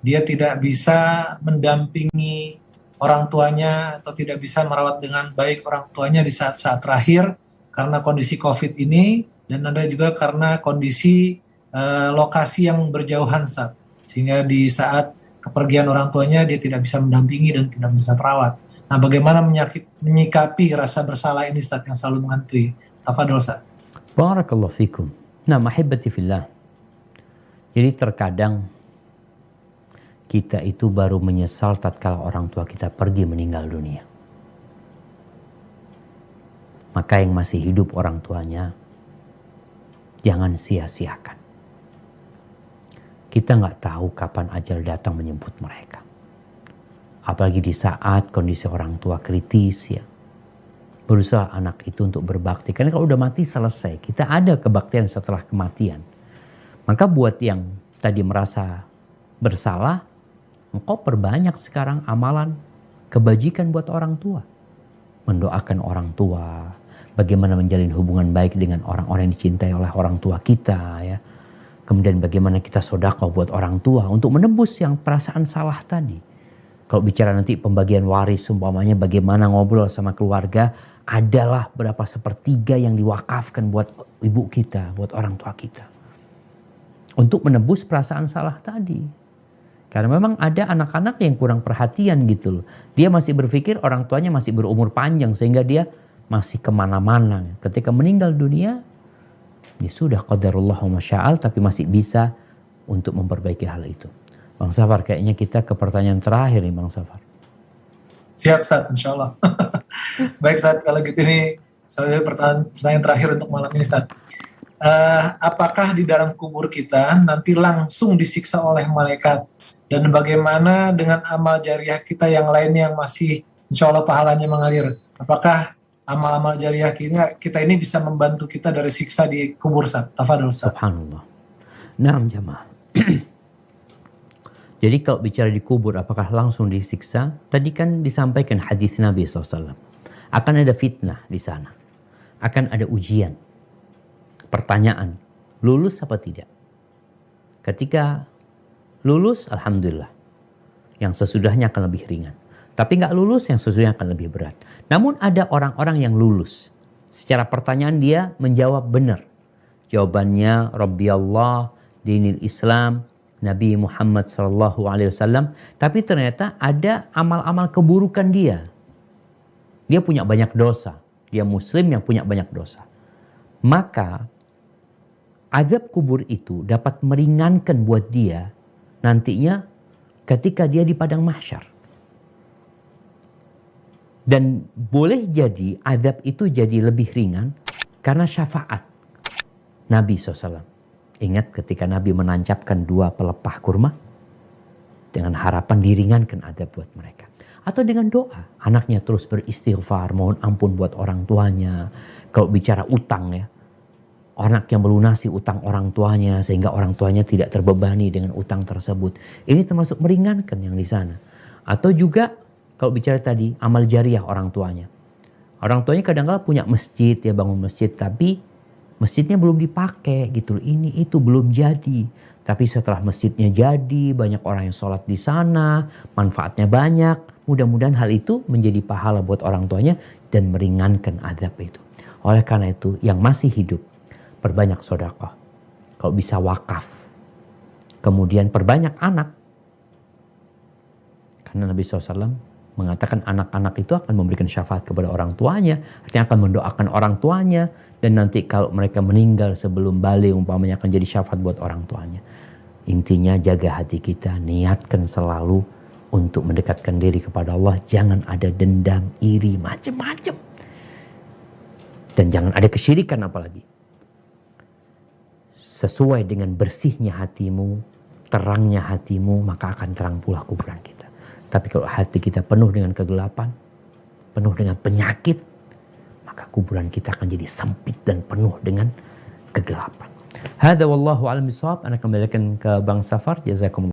dia tidak bisa mendampingi orang tuanya atau tidak bisa merawat dengan baik orang tuanya di saat-saat terakhir karena kondisi COVID ini, dan ada juga karena kondisi lokasi yang berjauhan Ustaz. Sehingga di saat kepergian orang tuanya dia tidak bisa mendampingi dan tidak bisa merawat. Nah, bagaimana menyikapi rasa bersalah ini Ustaz yang selalu menghantui? Tafadhol Ustaz. Barakallahu fikum. Nah, mahibati fillah. Jadi terkadang kita itu baru menyesal tatkala orang tua kita pergi meninggal dunia. Maka yang masih hidup orang tuanya, jangan sia-siakan. Kita nggak tahu kapan ajal datang menjemput mereka. Apalagi di saat kondisi orang tua kritis ya. Berusaha anak itu untuk berbakti. Karena kalau udah mati selesai. Kita ada kebaktian setelah kematian. Maka buat yang tadi merasa bersalah, engkau perbanyak sekarang amalan kebajikan buat orang tua. Mendoakan orang tua. Bagaimana menjalin hubungan baik dengan orang-orang yang dicintai oleh orang tua kita ya. Kemudian bagaimana kita sedekah buat orang tua untuk menebus yang perasaan salah tadi. Kalau bicara nanti pembagian waris umpamanya bagaimana ngobrol sama keluarga, adalah berapa sepertiga yang diwakafkan buat ibu kita, buat orang tua kita. Untuk menebus perasaan salah tadi. Karena memang ada anak-anak yang kurang perhatian gitu loh. Dia masih berpikir orang tuanya masih berumur panjang sehingga dia masih kemana-mana. Ketika meninggal dunia, ya sudah qadarullah wa masya'al, tapi masih bisa untuk memperbaiki hal itu. Bang Safar, kayaknya kita ke pertanyaan terakhir nih Bang Safar. Siap Ustaz, insya Allah. Baik Ustaz, kalau gitu ini pertanyaan terakhir untuk malam ini Ustaz. Apakah di dalam kubur kita nanti langsung disiksa oleh malaikat? Dan bagaimana dengan amal jariah kita yang lainnya yang masih insya Allah pahalanya mengalir? Apakah amal-amal jariah kita ini bisa membantu kita dari siksa di kubur Ustaz? Tafadhol Ustaz. Subhanallah. Naam jamaah. Jadi kalau bicara di kubur apakah langsung disiksa? Tadi kan disampaikan hadis Nabi SAW. Akan ada fitnah di sana. Akan ada ujian. Pertanyaan, lulus apa tidak? Ketika lulus, alhamdulillah. Yang sesudahnya akan lebih ringan. Tapi nggak lulus, yang sesudahnya akan lebih berat. Namun ada orang-orang yang lulus. Secara pertanyaan dia menjawab benar. Jawabannya, Rabbi Allah, dinil Islam, Nabi Muhammad SAW. Tapi ternyata ada amal-amal keburukan dia. Dia punya banyak dosa. Dia muslim yang punya banyak dosa. Maka azab kubur itu dapat meringankan buat dia nantinya ketika dia di padang mahsyar. Dan boleh jadi azab itu jadi lebih ringan karena syafaat Nabi SAW. Ingat ketika Nabi menancapkan 2 pelepah kurma dengan harapan diringankan azab buat mereka. Atau dengan doa, anaknya terus beristighfar, mohon ampun buat orang tuanya. Kalau bicara utang ya, anak yang melunasi utang orang tuanya sehingga orang tuanya tidak terbebani dengan utang tersebut. Ini termasuk meringankan yang di sana. Atau juga kalau bicara tadi amal jariah orang tuanya. Orang tuanya kadang-kadang punya masjid, ya bangun masjid, tapi masjidnya belum dipakai gitu. Ini itu belum jadi. Tapi setelah masjidnya jadi, banyak orang yang sholat di sana, manfaatnya banyak. Mudah-mudahan hal itu menjadi pahala buat orang tuanya dan meringankan azab itu. Oleh karena itu, yang masih hidup, perbanyak sedekah. Kalau bisa wakaf. Kemudian perbanyak anak. Karena Nabi SAW mengatakan anak-anak itu akan memberikan syafaat kepada orang tuanya. Artinya akan mendoakan orang tuanya. Dan nanti kalau mereka meninggal sebelum balik umpamanya akan jadi syafaat buat orang tuanya. Intinya jaga hati kita, niatkan selalu untuk mendekatkan diri kepada Allah. Jangan ada dendam, iri, macam-macam. Dan jangan ada kesyirikan apalagi. Sesuai dengan bersihnya hatimu, terangnya hatimu, maka akan terang pula kuburan kita. Tapi kalau hati kita penuh dengan kegelapan, penuh dengan penyakit, maka kuburan kita akan jadi sempit dan penuh dengan kegelapan. Hadza wallahu a'lam bishawab. Ana kembalikan ke Bang Safar. Jazakumullah.